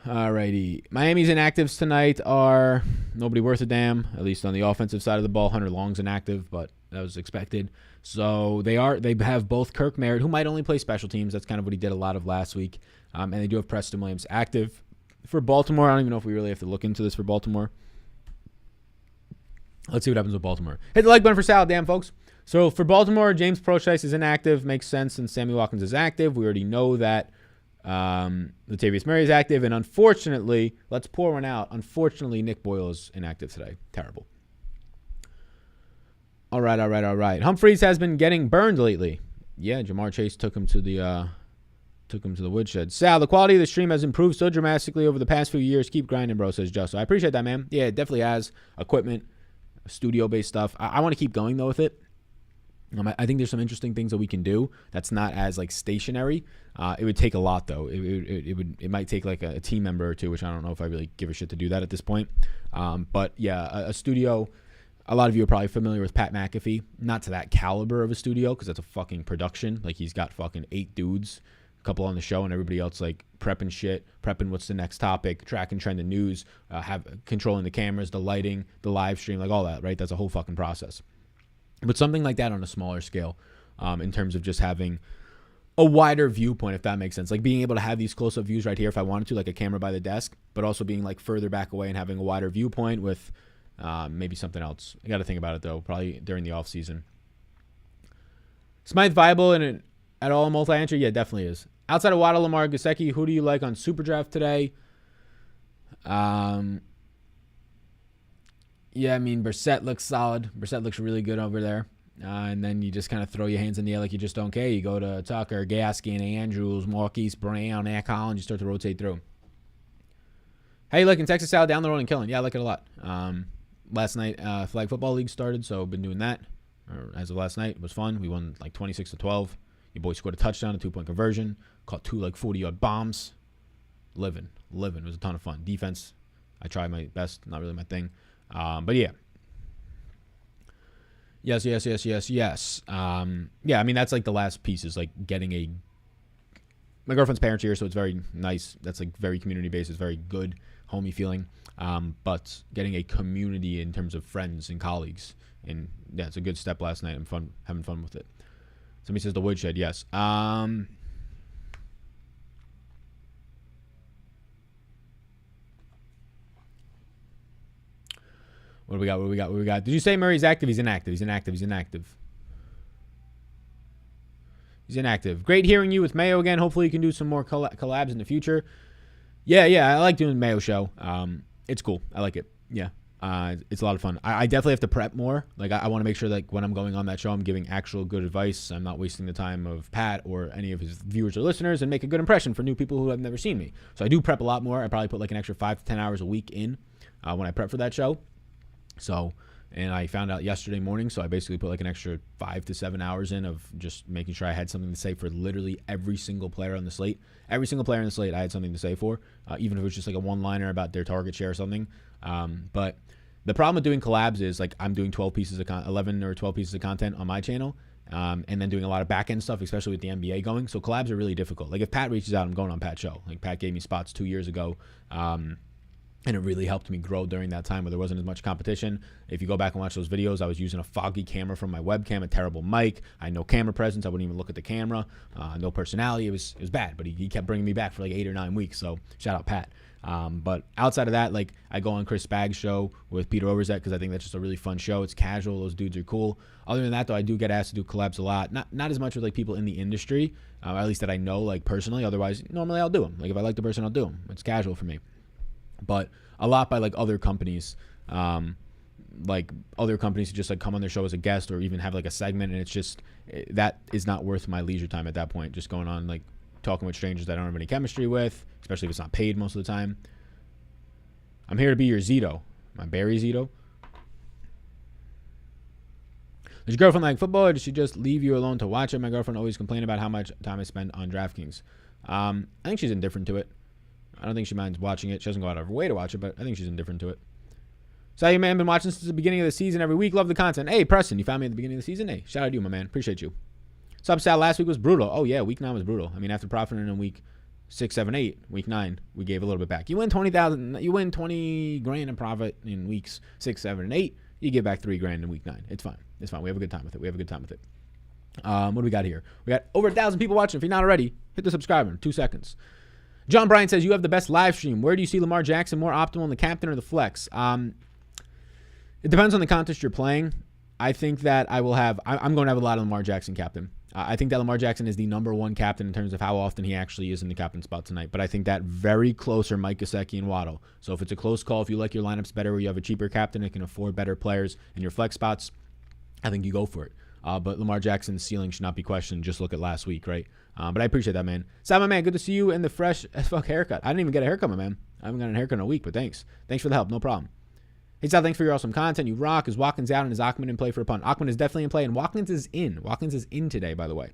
Alrighty. Miami's inactives tonight are nobody worth a damn, at least on the offensive side of the ball. Hunter Long's inactive, but that was expected. So they have both Kirk Merritt, who might only play special teams. That's kind of what he did a lot of last week. And they do have Preston Williams active. For Baltimore, I don't even know if we really have to look into this for Baltimore. Let's see what happens with Baltimore. Hit the like button for Sal, damn folks. So for Baltimore, James Prochice is inactive. Makes sense since Sammy Watkins is active. We already know that Latavius Murray is active. And unfortunately, let's pour one out. Unfortunately, Nick Boyle is inactive today. Terrible. All right. Humphreys has been getting burned lately. Yeah, Jamar Chase took him to the woodshed. Sal, the quality of the stream has improved so dramatically over the past few years. Keep grinding, bro, says Joe. So I appreciate that, man. Yeah, it definitely has equipment, studio-based stuff. I want to keep going, though, with it. I think there's some interesting things that we can do that's not as, like, stationary. It would take a lot, though. It might take, like, a team member or two, which I don't know if I really give a shit to do that at this point. But, yeah, a studio. A lot of you are probably familiar with Pat McAfee. Not to that caliber of a studio because that's a fucking production. Like, he's got fucking 8 dudes, a couple on the show, and everybody else, like, prepping shit, prepping what's the next topic, tracking trend and news, controlling the cameras, the lighting, the live stream, like all that, right? That's a whole fucking process. But something like that on a smaller scale, in terms of just having a wider viewpoint, if that makes sense. Like being able to have these close-up views right here if I wanted to, like a camera by the desk, but also being like further back away and having a wider viewpoint with maybe something else. I got to think about it, though, probably during the offseason. Smythe viable at all multi-entry? Yeah, definitely is. Outside of Waddle, Lamar, Gesicki, who do you like on SuperDraft today? Yeah, I mean, Brissett looks solid. Brissett looks really good over there. And then you just kind of throw your hands in the air like you just don't care. You go to Tucker, Gaskin, Andrews, Marquise Brown, Air Collins. You start to rotate through. How you liking Texas Salad down the road and killing? Yeah, I like it a lot. Last night, Flag Football League started, so I've been doing that. As of last night, it was fun. We won like 26-12. Your boy scored a touchdown, a 2-point conversion. Caught 2 like 40-yard bombs. Living. It was a ton of fun. Defense, I tried my best. Not really my thing. But yeah. Yes. Yeah, I mean, that's like the last piece is like getting my girlfriend's parents here, so it's very nice. That's like very community-based. It's very good, homey feeling. But getting a community in terms of friends and colleagues. And yeah, it's a good step last night. I'm having fun with it. Somebody says the woodshed. Yes. What do we got? Did you say Murray's active? He's inactive. He's inactive. Great hearing you with Mayo again. Hopefully you can do some more collabs in the future. Yeah. I like doing the Mayo show. It's cool. I like it. Yeah. It's a lot of fun. I definitely have to prep more. Like I want to make sure like when I'm going on that show, I'm giving actual good advice. I'm not wasting the time of Pat or any of his viewers or listeners and make a good impression for new people who have never seen me. So I do prep a lot more. I probably put like an extra 5 to 10 hours a week in when I prep for that show. So, and I found out yesterday morning, so I basically put like an extra 5 to 7 hours in of just making sure I had something to say for literally every single player on the slate. Every single player on the slate I had something to say for, even if it was just like a one-liner about their target share or something. But the problem with doing collabs is like I'm doing 11 or 12 pieces of content on my channel, and then doing a lot of back-end stuff, especially with the NBA going. So collabs are really difficult. Like if Pat reaches out, I'm going on Pat's show. Like Pat gave me spots 2 years ago. And it really helped me grow during that time where there wasn't as much competition. If you go back and watch those videos, I was using a foggy camera from my webcam, a terrible mic. I had no camera presence. I wouldn't even look at the camera. No personality. It was bad, but he kept bringing me back for like 8 or 9 weeks. So shout out Pat. But outside of that, like I go on Chris Spagg's show with Peter Overzet because I think that's just a really fun show. It's casual. Those dudes are cool. Other than that, though, I do get asked to do collabs a lot. Not as much with like people in the industry, at least that I know like personally. Otherwise, normally I'll do them. Like if I like the person, I'll do them. It's casual for me. But a lot by like other companies, who just like come on their show as a guest or even have like a segment, and it's just that is not worth my leisure time at that point. Just going on like talking with strangers that I don't have any chemistry with, especially if it's not paid most of the time. I'm here to be your Zito, my Barry Zito. Does your girlfriend like football, or does she just leave you alone to watch it? My girlfriend always complains about how much time I spend on DraftKings. I think she's indifferent to it. I don't think she minds watching it. She doesn't go out of her way to watch it, but I think she's indifferent to it. So you, man, been watching since the beginning of the season every week. Love the content. Hey, Preston, you found me at the beginning of the season. Hey, shout out to you, my man. Appreciate you. Sub Sal, last week was brutal. Oh, yeah, week 9 was brutal. I mean, after profiting in week 6, 7, 8, week 9, we gave a little bit back. You win 20,000. You win 20 grand in profit in weeks 6, 7, and 8. You give back 3 grand in week 9. It's fine. It's fine. We have a good time with it. What do we got here? We got over 1,000 people watching. If you're not already, hit the subscribe button. 2 seconds. John Bryan says, you have the best live stream. Where do you see Lamar Jackson more optimal in the captain or the flex? It depends on the contest you're playing. I think that I'm going to have a lot of Lamar Jackson captain. I think that Lamar Jackson is the number 1 captain in terms of how often he actually is in the captain spot tonight. But I think that very close are Mike Gesicki and Waddle. So if it's a close call, if you like your lineups better, where you have a cheaper captain that can afford better players in your flex spots, I think you go for it. But Lamar Jackson's ceiling should not be questioned. Just look at last week, right? But I appreciate that, man. Sam, my man, good to see you in the fresh as fuck haircut. I didn't even get a haircut, my man. I haven't got a haircut in a week, but thanks. Thanks for the help. No problem. Hey, Sal, thanks for your awesome content. You rock. Is Watkins out and is Achman in play for a punt? Achman is definitely in play, and Watkins is in. Watkins is in today, by the way.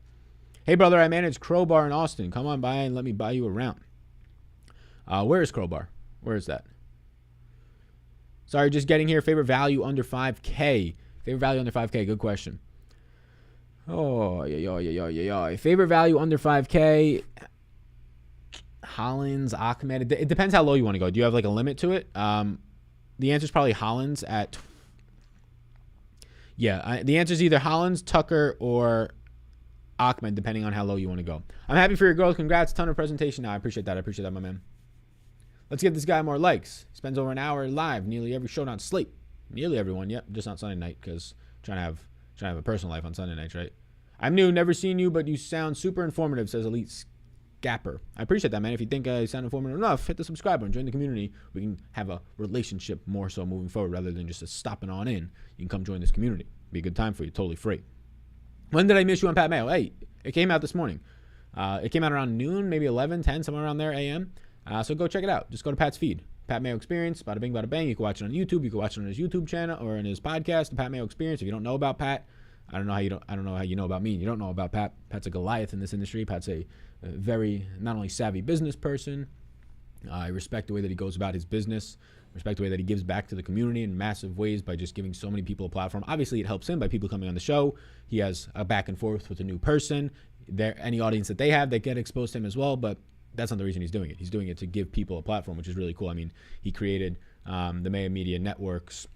Hey, brother, I manage Crowbar in Austin. Come on by and let me buy you a round. Where is Crowbar? Where is that? Sorry, just getting here. Favorite value under 5K. Favorite value under 5K. Good question. Oh, yeah. Favorite value under 5K. Hollins, Ahmed. It depends how low you want to go. Do you have like a limit to it? The answer is probably Hollins at. The answer is either Hollins, Tucker, or Ahmed, depending on how low you want to go. I'm happy for your growth. Congrats. Ton of presentation now. I appreciate that, my man. Let's give this guy more likes. Spends over an hour live, nearly every Showdown slate. Nearly everyone. Yep, just not Sunday night because trying to have a personal life on Sunday nights, right? I'm new, never seen you, but you sound super informative, says Elite Scapper. I appreciate that, man. If you think I sound informative enough, hit the subscribe button, join the community. We can have a relationship more so moving forward rather than just a stopping on in. You can come join this community. Be a good time for you, totally free. When did I miss you on Pat Mayo? Hey, it came out this morning. It came out around noon, maybe 11, 10, somewhere around there, a.m. So go check it out. Just go to Pat's feed. Pat Mayo Experience, bada bing, bada bang. You can watch it on YouTube. You can watch it on his YouTube channel or in his podcast, the Pat Mayo Experience. If you don't know about Pat, I don't know how you know about me. You don't know about Pat. Pat's a Goliath in this industry. Pat's a very not only savvy business person. I respect the way that he goes about his business. Respect the way that he gives back to the community in massive ways by just giving so many people a platform. Obviously, it helps him by people coming on the show. He has a back and forth with a new person. Any audience that they have, they get exposed to him as well. But that's not the reason he's doing it. He's doing it to give people a platform, which is really cool. I mean, he created the Mayo Media Networks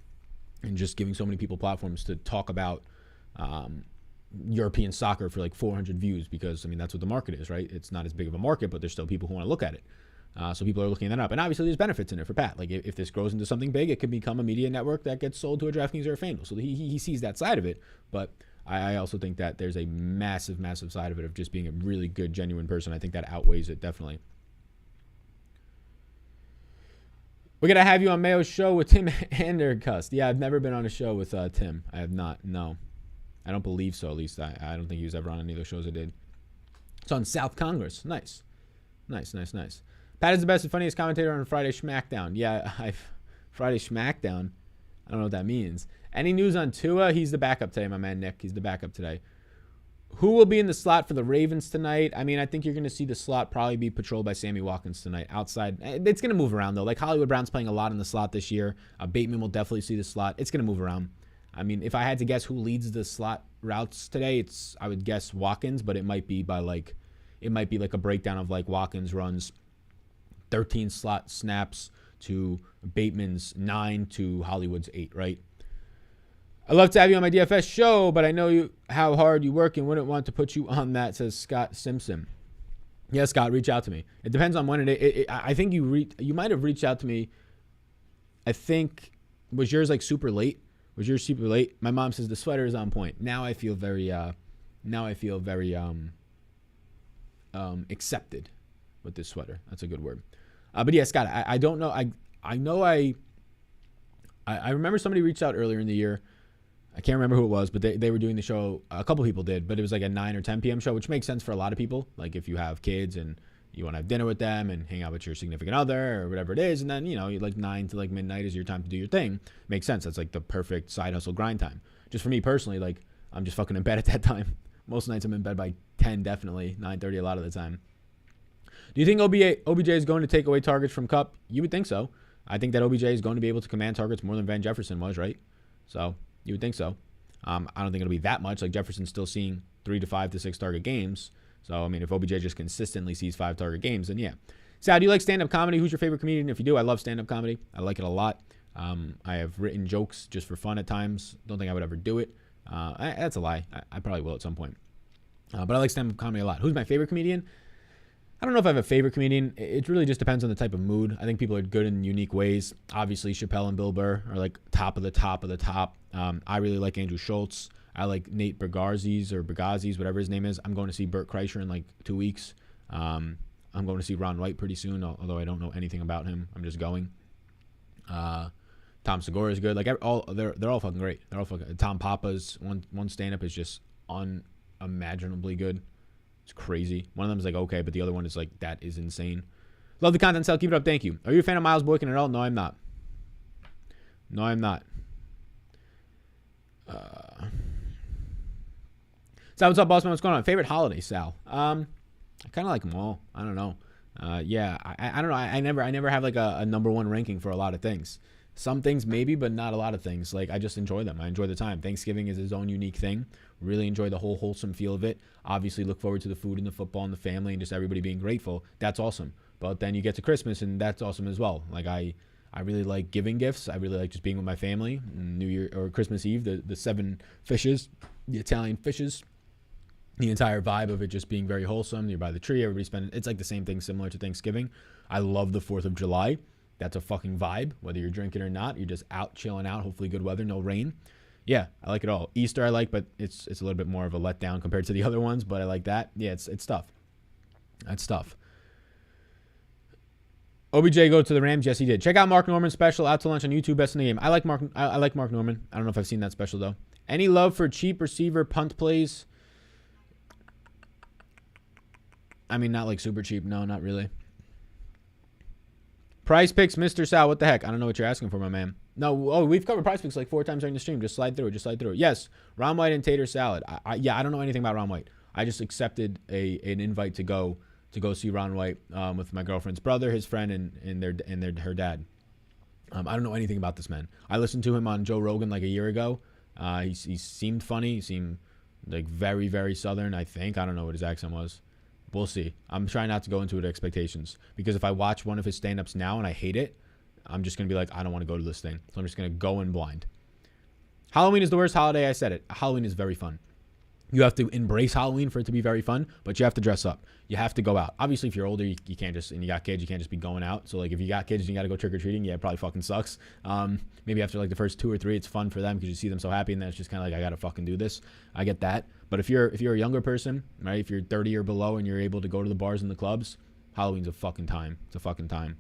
and just giving so many people platforms to talk about European soccer for like 400 views because, I mean, that's what the market is, right? It's not as big of a market, but there's still people who want to look at it. So people are looking that up. And obviously there's benefits in it for Pat. Like if this grows into something big, it could become a media network that gets sold to a DraftKings or a FanDuel. So he sees that side of it. But I also think that there's a massive, massive side of it of just being a really good, genuine person. I think that outweighs it, definitely. We're going to have you on Mayo's show with Tim Andercust. Yeah, I've never been on a show with Tim. I have not. No. I don't believe so, at least. I don't think he was ever on any of those shows I did. It's on South Congress. Nice. Pat is the best and funniest commentator on Friday Schmackdown. Yeah, Friday Schmackdown. I don't know what that means. Any news on Tua? He's the backup today, my man Nick. He's the backup today. Who will be in the slot for the Ravens tonight? I mean, I think you're going to see the slot probably be patrolled by Sammy Watkins tonight. Outside, it's going to move around, though. Like Hollywood Brown's playing a lot in the slot this year. Bateman will definitely see the slot. It's going to move around. I mean, if I had to guess who leads the slot routes today, I would guess Watkins, but it might be like a breakdown of like Watkins runs 13 slot snaps to Bateman's 9 to Hollywood's 8, right? I'd love to have you on my DFS show, but I know how hard you work and wouldn't want to put you on that, says Scott Simpson. Yeah, Scott, reach out to me. It depends on when I think you might have reached out to me. I think, was yours like super late? Was yours super late? My mom says the sweater is on point. Now I feel very accepted with this sweater. That's a good word. But yeah, Scott, I don't know. I remember somebody reached out earlier in the year. I can't remember who it was, but they were doing the show. A couple people did, but it was like a 9 or 10 p.m. show, which makes sense for a lot of people. Like if you have kids and you want to have dinner with them and hang out with your significant other or whatever it is. And then, like 9 to like midnight is your time to do your thing. Makes sense. That's like the perfect side hustle grind time. Just for me personally, like I'm just fucking in bed at that time. Most nights I'm in bed by 10, definitely 9:30 a lot of the time. Do you think OBJ is going to take away targets from Kupp? You would think so. I think that OBJ is going to be able to command targets more than Van Jefferson was, right? So you would think so. I don't think it'll be that much. Like Jefferson's still seeing 3 to 5 to 6 target games. So, I mean, if OBJ just consistently sees 5 target games, then yeah. Sal, do you like stand-up comedy? Who's your favorite comedian? If you do, I love stand-up comedy. I like it a lot. I have written jokes just for fun at times. Don't think I would ever do it. That's a lie. I probably will at some point. But I like stand-up comedy a lot. Who's my favorite comedian? I don't know if I have a favorite comedian. It really just depends on the type of mood. I think people are good in unique ways. Obviously, Chappelle and Bill Burr are like top of the top of the top. I really like Andrew Schultz. I like Nate Bargatze, whatever his name is. I'm going to see Bert Kreischer in like 2 weeks. I'm going to see Ron White pretty soon, although I don't know anything about him. I'm just going. Tom Segura is good. Like they're all fucking great. They're all fucking. Tom Papa's one stand-up is just unimaginably good. It's crazy. One of them is like okay, but the other one is like that is insane. Love the content, Sal. Keep it up. Thank you. Are you a fan of Miles Boykin at all? No, I'm not. Sal, what's up, boss man? What's going on? Favorite holiday, Sal? I kind of like them all. I don't know. Yeah, I don't know. I never have like a number one ranking for a lot of things. Some things maybe, but not a lot of things. Like I just enjoy them. I enjoy the time. Thanksgiving is its own unique thing. Really enjoy the whole wholesome feel of it. Obviously look forward to the food and the football and the family and just everybody being grateful. That's awesome. But then you get to Christmas and that's awesome as well. Like I really like giving gifts. I really like just being with my family. New Year or Christmas Eve, the 7 fishes, the Italian fishes. The entire vibe of it just being very wholesome. You're by the tree. Everybody's spending. It's like the same thing similar to Thanksgiving. I love the 4th of July. That's a fucking vibe. Whether you're drinking or not, you're just out chilling out. Hopefully good weather, no rain. Yeah, I like it all. Easter I like, but it's a little bit more of a letdown compared to the other ones. But I like that. Yeah, it's tough. That's tough. OBJ go to the Rams. Yes, he did. Check out Mark Norman's special out to lunch on YouTube. Best in the game. I like Mark Norman. I don't know if I've seen that special though. Any love for cheap receiver punt plays? I mean, not like super cheap. No, not really. Price Picks, Mr. Sal. What the heck? I don't know what you're asking for, my man. No, we've covered Price Picks like 4 times during the stream. Just slide through it. Yes, Ron White and tater salad. I don't know anything about Ron White. I just accepted an invite to go see Ron White with my girlfriend's brother, his friend, and her dad. I don't know anything about this man. I listened to him on Joe Rogan like a year ago. He seemed funny. He seemed like very, very Southern, I think. I don't know what his accent was. We'll see. I'm trying not to go into it expectations because if I watch one of his stand-ups now and I hate it, I'm just going to be like, I don't want to go to this thing. So I'm just going to go in blind. Halloween is the worst holiday. I said it. Halloween is very fun. You have to embrace Halloween for it to be very fun, but you have to dress up. You have to go out. Obviously, if you're older, you can't just, and you got kids, you can't just be going out. So, like, if you got kids and you got to go trick-or-treating, yeah, it probably fucking sucks. Maybe after, like, the first 2 or 3, it's fun for them because you see them so happy, and then it's just kind of like, I got to fucking do this. I get that. But if you're a younger person, right, if you're 30 or below and you're able to go to the bars and the clubs, Halloween's a fucking time. It's a fucking time.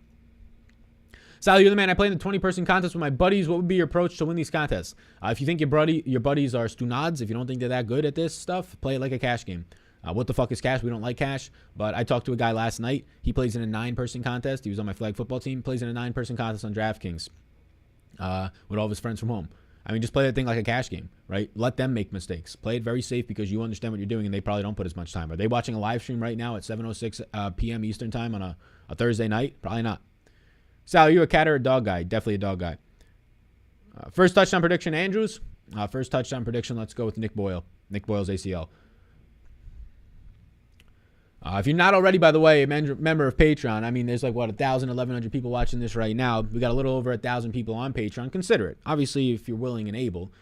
Sal, you're the man. I play in the 20-person contest with my buddies. What would be your approach to win these contests? If you think your buddies are stunads, if you don't think they're that good at this stuff, play it like a cash game. What the fuck is cash? We don't like cash. But I talked to a guy last night. He plays in a 9-person contest. He was on my flag football team. Plays in a 9-person contest on DraftKings with all of his friends from home. I mean, just play that thing like a cash game, right? Let them make mistakes. Play it very safe because you understand what you're doing, and they probably don't put as much time. Are they watching a live stream right now at 7:06 p.m. Eastern time on a Thursday night? Probably not. Sal, are you a cat or a dog guy? Definitely a dog guy. First touchdown prediction, Andrews. First touchdown prediction, let's go with Nick Boyle. Nick Boyle's ACL. If you're not already, by the way, a member of Patreon, I mean, there's like, 1,000, 1,100 people watching this right now. We got a little over 1,000 people on Patreon. Consider it. Obviously, if you're willing and able.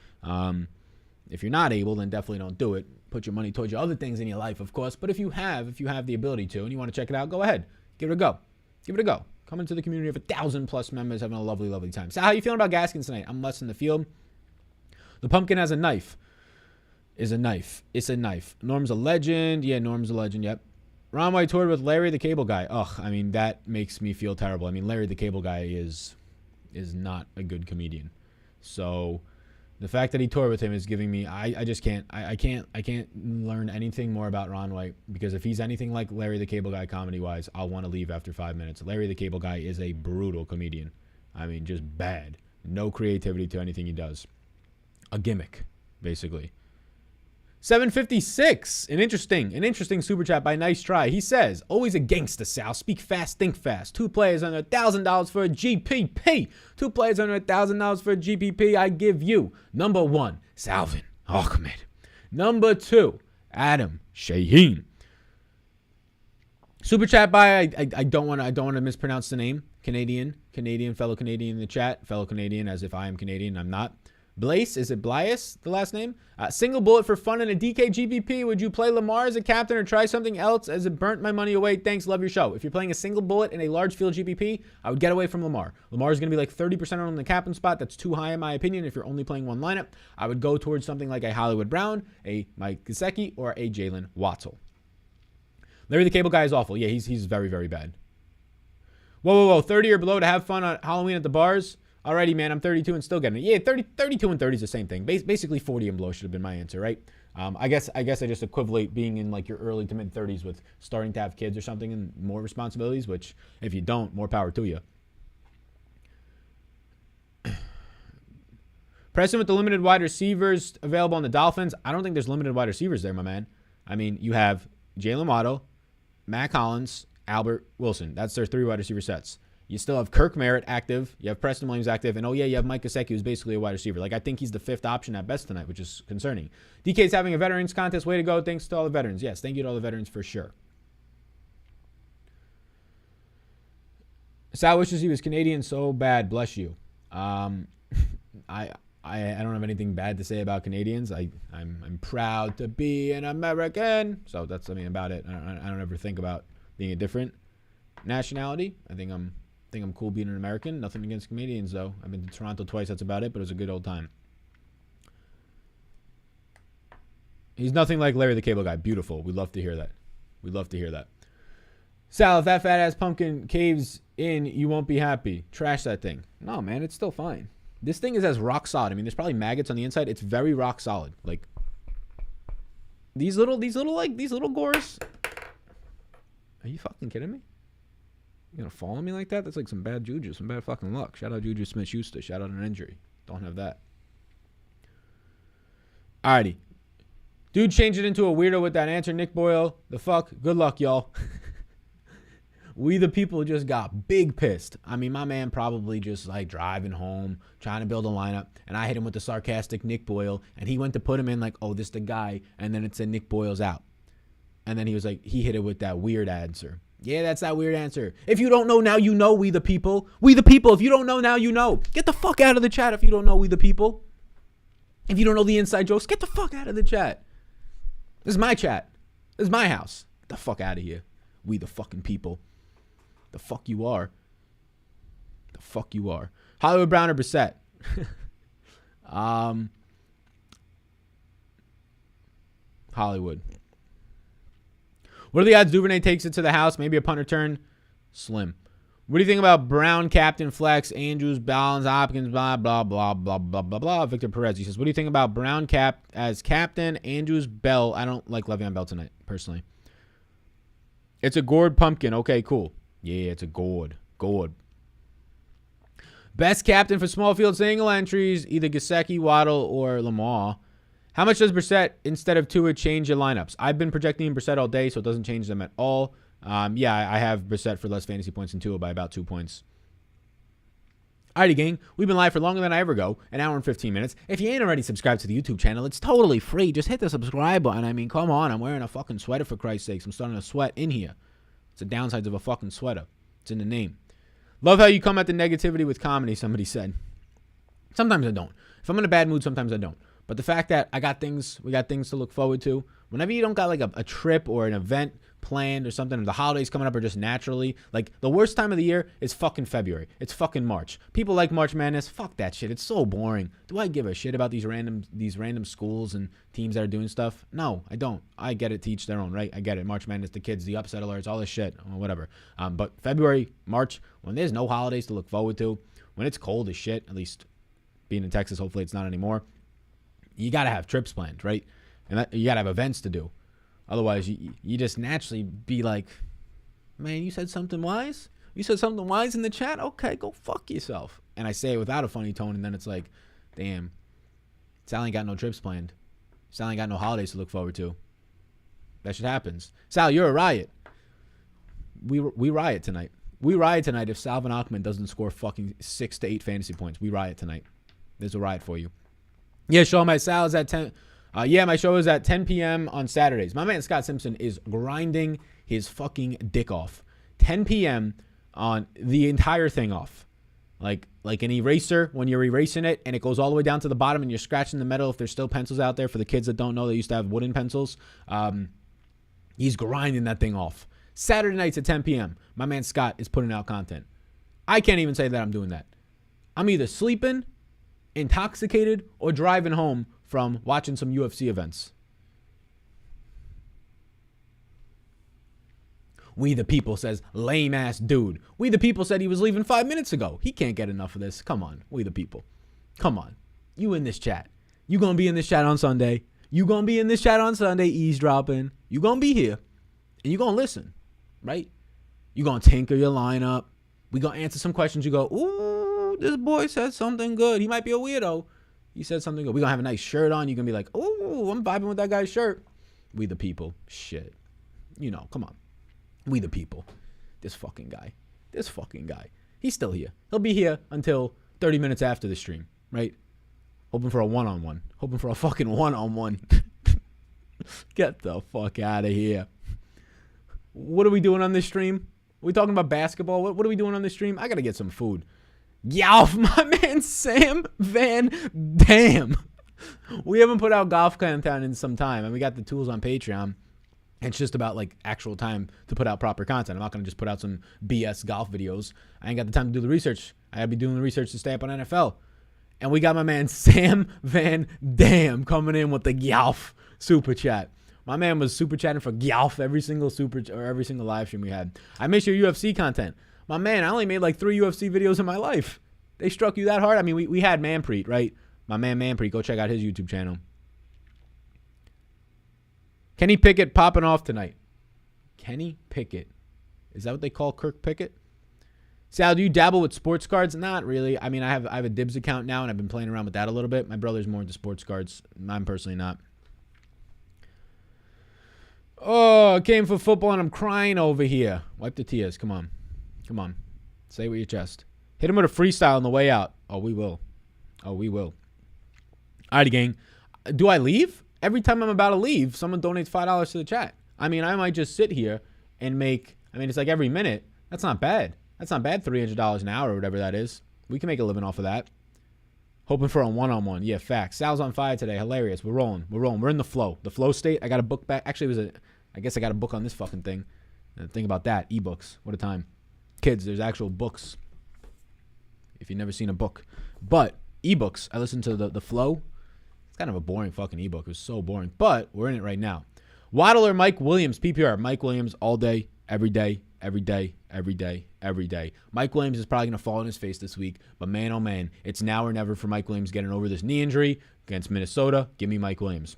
If you're not able, then definitely don't do it. Put your money towards your other things in your life, of course. But if you have the ability to and you want to check it out, go ahead. Give it a go. Give it a go. Come into the community of 1,000+ members having a lovely, lovely time. So how are you feeling about Gaskins tonight? I'm less in the field. The pumpkin has a knife. Is a knife. It's a knife. Norm's a legend. Yeah, Norm's a legend. Yep. Ron White toured with Larry the Cable Guy. Ugh, I mean, that makes me feel terrible. I mean, Larry the Cable Guy is not a good comedian. So the fact that he toured with him is giving me, I just can't, I can't learn anything more about Ron White because if he's anything like Larry the Cable Guy comedy-wise, I'll want to leave after 5 minutes. Larry the Cable Guy is a brutal comedian. I mean, just bad. No creativity to anything he does. A gimmick, basically. 756. An interesting super chat by Nice Try. He says, always a gangster, Sal. Speak fast, think fast. 2 players under $1,000 for a GPP. 2 players under $1,000 for a GPP. I give you number 1, Salvin Ahmed. Number 2, Adam Shaheen. Super chat by I don't want to mispronounce the name. Fellow Canadian in the chat. Fellow Canadian, as if I am Canadian. I'm not. Blaise, is it Blias, the last name? Single bullet for fun in a DK GPP. Would you play Lamar as a captain or try something else as it burnt my money away? Thanks, love your show. If you're playing a single bullet in a large field GPP, I would get away from Lamar. Lamar is going to be like 30% on the captain spot. That's too high in my opinion if you're only playing one lineup. I would go towards something like a Hollywood Brown, a Mike Gesicki, or a Jalen Waddle. Larry the Cable Guy is awful. Yeah, he's very, very bad. Whoa. 30 or below to have fun on Halloween at the bars? Alrighty, man, I'm 32 and still getting it. Yeah, 32 and 30 is the same thing. Basically, 40 and below should have been my answer, right? I guess I just equivalent being in like your early to mid 30s with starting to have kids or something and more responsibilities, which if you don't, more power to you. Preston with the limited wide receivers available on the Dolphins. I don't think there's limited wide receivers there, my man. I mean, you have Jalen Waddle, Matt Collins, Albert Wilson. That's their 3 wide receiver sets. You still have Kirk Merritt active. You have Preston Williams active. And, you have Mike Gesicki, who's basically a wide receiver. Like, I think he's the 5th option at best tonight, which is concerning. DK's having a veterans contest. Way to go. Thanks to all the veterans. Yes, thank you to all the veterans for sure. Sal wishes he was Canadian so bad. Bless you. I don't have anything bad to say about Canadians. I'm proud to be an American. So that's something about it. I don't ever think about being a different nationality. I think I'm cool being an American. Nothing against Canadians, though. I've been to Toronto twice. That's about it, but it was a good old time. He's nothing like Larry the Cable Guy. Beautiful. We'd love to hear that. Sal, if that fat-ass pumpkin caves in, you won't be happy. Trash that thing. No, man, it's still fine. This thing is as rock solid. I mean, there's probably maggots on the inside. It's very rock solid. Like, these little gores. Are you fucking kidding me? You gonna fall on me like that? That's like some bad juju, some bad fucking luck. Shout out Juju Smith-Schuster. Shout out an injury. Don't have that. Alrighty. Dude changed it into a weirdo with that answer. Nick Boyle. The fuck? Good luck, y'all. We the people just got big pissed. I mean, my man probably just like driving home, trying to build a lineup, and I hit him with the sarcastic Nick Boyle, and he went to put him in like, oh, this the guy, and then it said Nick Boyle's out. And then he was like, he hit it with that weird answer. Yeah, that's that weird answer. If you don't know now, you know, we the people. We the people. If you don't know now, you know. Get the fuck out of the chat if you don't know we the people. If you don't know the inside jokes, get the fuck out of the chat. This is my chat. This is my house. Get the fuck out of here. We the fucking people. The fuck you are. The fuck you are. Hollywood Brown or Brissett? Hollywood. What are the odds Duvernay takes it to the house? Maybe a punt return? Slim. What do you think about Brown, captain, flex, Andrews, Ballins, Hopkins, blah, blah, blah, blah, blah, blah, blah. Victor Perez. He says, what do you think about Brown as captain, Andrews, Bell? I don't like Le'Veon Bell tonight, personally. It's a gourd pumpkin. Okay, cool. Yeah, it's a gourd. Gourd. Best captain for small field single entries, either Gesicki, Waddle, or Lamar. How much does Brissett, instead of Tua, change your lineups? I've been projecting Brissett all day, so it doesn't change them at all. Yeah, I have Brissett for less fantasy points than Tua by about 2 points. Alrighty, gang. We've been live for longer than I ever go, an hour and 15 minutes. If you ain't already subscribed to the YouTube channel, it's totally free. Just hit the subscribe button. I mean, come on. I'm wearing a fucking sweater, for Christ's sakes. I'm starting to sweat in here. It's the downsides of a fucking sweater. It's in the name. Love how you come at the negativity with comedy, somebody said. Sometimes I don't. If I'm in a bad mood, sometimes I don't. But the fact that we got things to look forward to. Whenever you don't got like a trip or an event planned or something, or the holidays coming up or just naturally, like the worst time of the year is fucking February. It's fucking March. People like March Madness. Fuck that shit. It's so boring. Do I give a shit about these random schools and teams that are doing stuff? No, I don't. I get it, to each their own, right? I get it. March Madness, the kids, the upset alerts, all this shit, or whatever. But February, March, when there's no holidays to look forward to, when it's cold as shit, at least being in Texas, hopefully it's not anymore, you got to have trips planned, right? And you got to have events to do. Otherwise, you just naturally be like, man, you said something wise? You said something wise in the chat? Okay, go fuck yourself. And I say it without a funny tone, and then it's like, damn, Sal ain't got no trips planned. Sal ain't got no holidays to look forward to. That shit happens. Sal, you're a riot. We riot tonight. We riot tonight if Salvin Ahmed doesn't score fucking 6 to 8 fantasy points. We riot tonight. There's a riot for you. Yeah, show my Sal is at 10. My show is at 10 p.m. on Saturdays. My man Scott Simpson is grinding his fucking dick off. 10 p.m. on the entire thing off. Like an eraser when you're erasing it and it goes all the way down to the bottom and you're scratching the metal if there's still pencils out there. For the kids that don't know, they used to have wooden pencils. He's grinding that thing off. Saturday nights at 10 p.m., my man Scott is putting out content. I can't even say that I'm doing that. I'm either sleeping, intoxicated, or driving home from watching some UFC events. We the people says, lame ass dude. We the people said he was leaving 5 minutes ago. He can't get enough of this. Come on, we the people. Come on. You in this chat. You gonna be in this chat on Sunday. You gonna be in this chat on Sunday eavesdropping. You gonna be here. And you gonna listen, right? You gonna tinker your lineup. We gonna answer some questions. You go, ooh, this boy said something good. He might be a weirdo. He said something good. We gonna have a nice shirt on. You gonna be like, ooh, I'm vibing with that guy's shirt. We the people. Shit. Come on. We the people. This fucking guy. He's still here. He'll be here until 30 minutes after the stream, right? Hoping for a one-on-one. Hoping for a fucking one-on-one. Get the fuck out of here. What are we doing on this stream? We talking about basketball? What are we doing on this stream? I got to get some food. Golf, my man Sam Van Dam. We haven't put out golf content in some time, and we got the tools on Patreon. It's just about like actual time to put out proper content. I'm not going to just put out some BS golf videos. I ain't got the time to do the research. I got to be doing the research to stay up on NFL. And we got my man Sam Van Dam coming in with the golf super chat. My man was super chatting for golf every single live stream we had. I miss your UFC content. My man, I only made like 3 UFC videos in my life. They struck you that hard? I mean, we had Manpreet, right? My man Manpreet, go check out his YouTube channel. Kenny Pickett popping off tonight. Kenny Pickett. Is that what they call Kirk Pickett? Sal, do you dabble with sports cards? Not really. I mean, I have a Dibs account now, and I've been playing around with that a little bit. My brother's more into sports cards. I'm personally not. Oh, I came for football, and I'm crying over here. Wipe the tears. Come on. Say it with your chest. Hit him with a freestyle on the way out. Oh, we will. All right, gang. Do I leave? Every time I'm about to leave, someone donates $5 to the chat. I mean, I might just sit here and make, it's like every minute. That's not bad. $300 an hour or whatever that is. We can make a living off of that. Hoping for a one-on-one. Yeah, facts. Sal's on fire today. Hilarious. We're rolling. We're in the flow. The flow state. I got a book back. Actually, I guess I got a book on this fucking thing. Think about that. Ebooks. What a time. Kids, there's actual books. If you've never seen a book. But ebooks, I listened to the flow. It's kind of a boring fucking ebook. It was so boring. But we're in it right now. Waddle or Mike Williams, PPR. Mike Williams all day, every day. Mike Williams is probably going to fall on his face this week. But man, oh man, it's now or never for Mike Williams getting over this knee injury against Minnesota. Give me Mike Williams.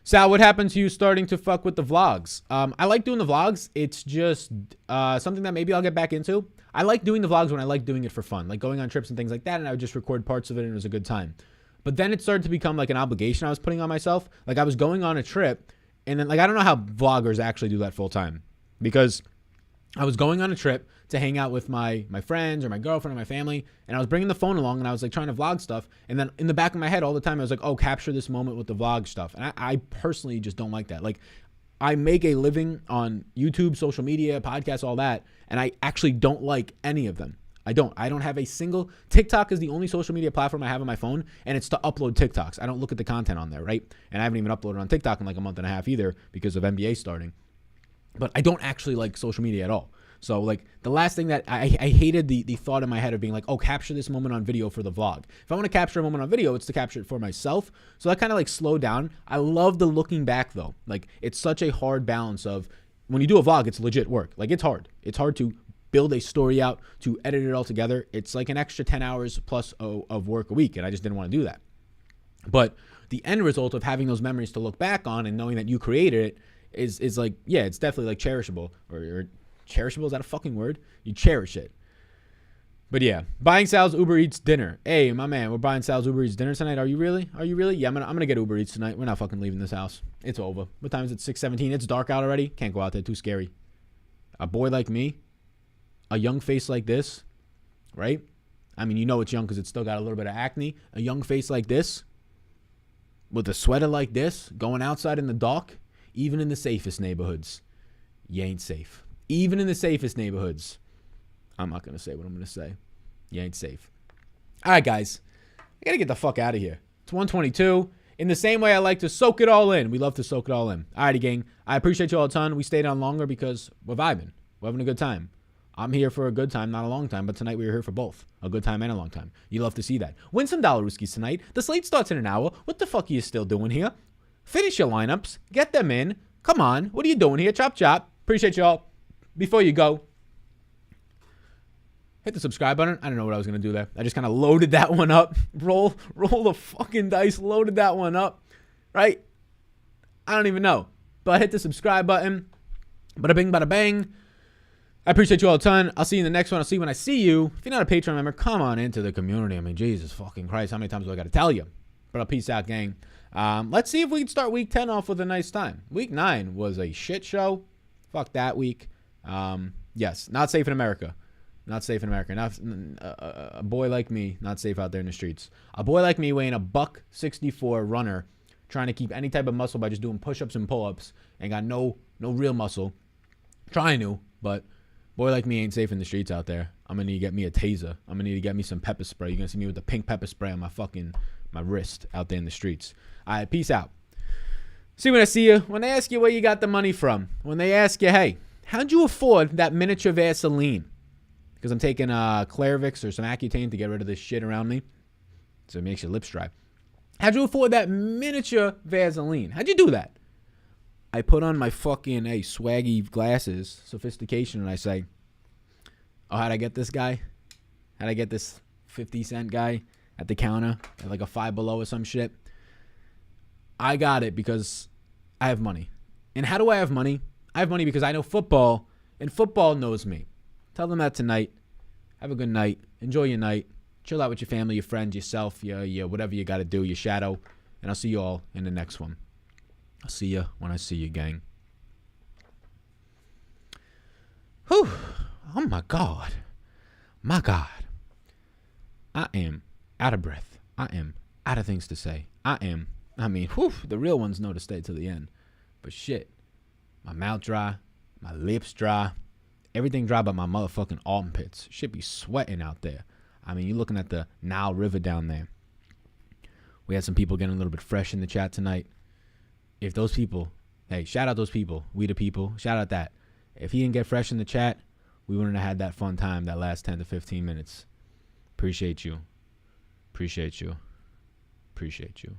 Sal, what happened to you starting to fuck with the vlogs? I like doing the vlogs. It's just something that maybe I'll get back into. I like doing the vlogs when I like doing it for fun, like going on trips and things like that, and I would just record parts of it, and it was a good time. But then it started to become like an obligation I was putting on myself. Like I was going on a trip, and then like I don't know how vloggers actually do that full time, because I was going on a trip to hang out with my friends or my girlfriend or my family, and I was bringing the phone along, and I was like trying to vlog stuff, and then in the back of my head all the time I was like, oh, capture this moment with the vlog stuff. And I personally just don't like that. Like I make a living on YouTube, social media, podcasts, all that, and I actually don't like any of them. I don't have a single. TikTok is the only social media platform I have on my phone, and it's to upload TikToks. I don't look at the content on there, right? And I haven't even uploaded on TikTok in like a month and a half either because of NBA starting. But I don't actually like social media at all. So like the last thing that I hated the thought in my head of being like, oh, capture this moment on video for the vlog. If I want to capture a moment on video, it's to capture it for myself. So that kind of like slowed down. I love the looking back though. Like it's such a hard balance of when you do a vlog, it's legit work. Like it's hard. It's hard to build a story out, to edit it all together. It's like an extra 10 hours plus of work a week. And I just didn't want to do that. But the end result of having those memories to look back on and knowing that you created it is like, yeah, it's definitely like cherishable or cherishable. Is that a fucking word? You cherish it. But yeah, buying Sal's Uber Eats dinner. Hey, my man, we're buying Sal's Uber Eats dinner tonight. Are you really? Yeah, I'm gonna get Uber Eats tonight. We're not fucking leaving this house. It's over. What time is it? 6:17. It's dark out already. Can't go out there. Too scary. A boy like me, a young face like this, right? I mean, you know it's young because it's still got a little bit of acne. A young face like this, with a sweater like this, going outside in the dark, even in the safest neighborhoods, you ain't safe. Even in the safest neighborhoods. I'm not going to say what I'm going to say. You ain't safe. All right, guys. I got to get the fuck out of here. It's 1:22. In the same way I like to soak it all in. We love to soak it all in. All righty, gang. I appreciate you all a ton. We stayed on longer because we're vibing. We're having a good time. I'm here for a good time, not a long time, but tonight we were here for both. A good time and a long time. You love to see that. Win some Dollarooskies tonight. The slate starts in an hour. What the fuck are you still doing here? Finish your lineups. Get them in. Come on. What are you doing here? Chop, chop. Appreciate y'all. Before you go, hit the subscribe button. I don't know what I was going to do there. I just kind of loaded that one up. Roll the fucking dice. Loaded that one up. Right? I don't even know. But hit the subscribe button. Bada bing, bada bang. I appreciate you all a ton. I'll see you in the next one. I'll see you when I see you. If you're not a Patreon member, come on into the community. I mean, Jesus fucking Christ. How many times do I got to tell you? But I'll peace out, gang. Let's see if we can start week 10 off with a nice time. Week 9 was a shit show. Fuck that week. Yes, not safe in America. Not safe in America. Not a boy like me, not safe out there in the streets. A boy like me weighing a $164 runner, trying to keep any type of muscle by just doing push-ups and pull-ups, and got no real muscle. Trying to, but boy like me ain't safe in the streets out there. I'm gonna need to get me a taser. I'm gonna need to get me some pepper spray. You're gonna see me with the pink pepper spray on my wrist out there in the streets. All right, peace out. See you when I see you. When they ask you where you got the money from, when they ask you, hey, how'd you afford that miniature Vaseline? Because I'm taking Clairvix or some Accutane to get rid of this shit around me, so it makes your lips dry. How'd you afford that miniature Vaseline? How'd you do that? I put on my fucking swaggy glasses, sophistication, and I say, oh, how'd I get this guy? How'd I get this 50-cent guy at the counter at like a Five Below or some shit? I got it because I have money. And how do I have money? I have money because I know football, and football knows me. Tell them that tonight. Have a good night. Enjoy your night. Chill out with your family, your friends, yourself, your whatever you got to do, your shadow. And I'll see you all in the next one. I'll see you when I see you, gang. Whew. Oh, my God. My God. I am out of breath. I am out of things to say. The real ones know to stay till the end. But shit. My mouth dry. My lips dry. Everything dry but my motherfucking armpits. Shit be sweating out there. I mean, you're looking at the Nile River down there. We had some people getting a little bit fresh in the chat tonight. If those people, hey, shout out those people. We the people. Shout out that. If he didn't get fresh in the chat, we wouldn't have had that fun time that last 10 to 15 minutes. Appreciate you. Appreciate you. Appreciate you.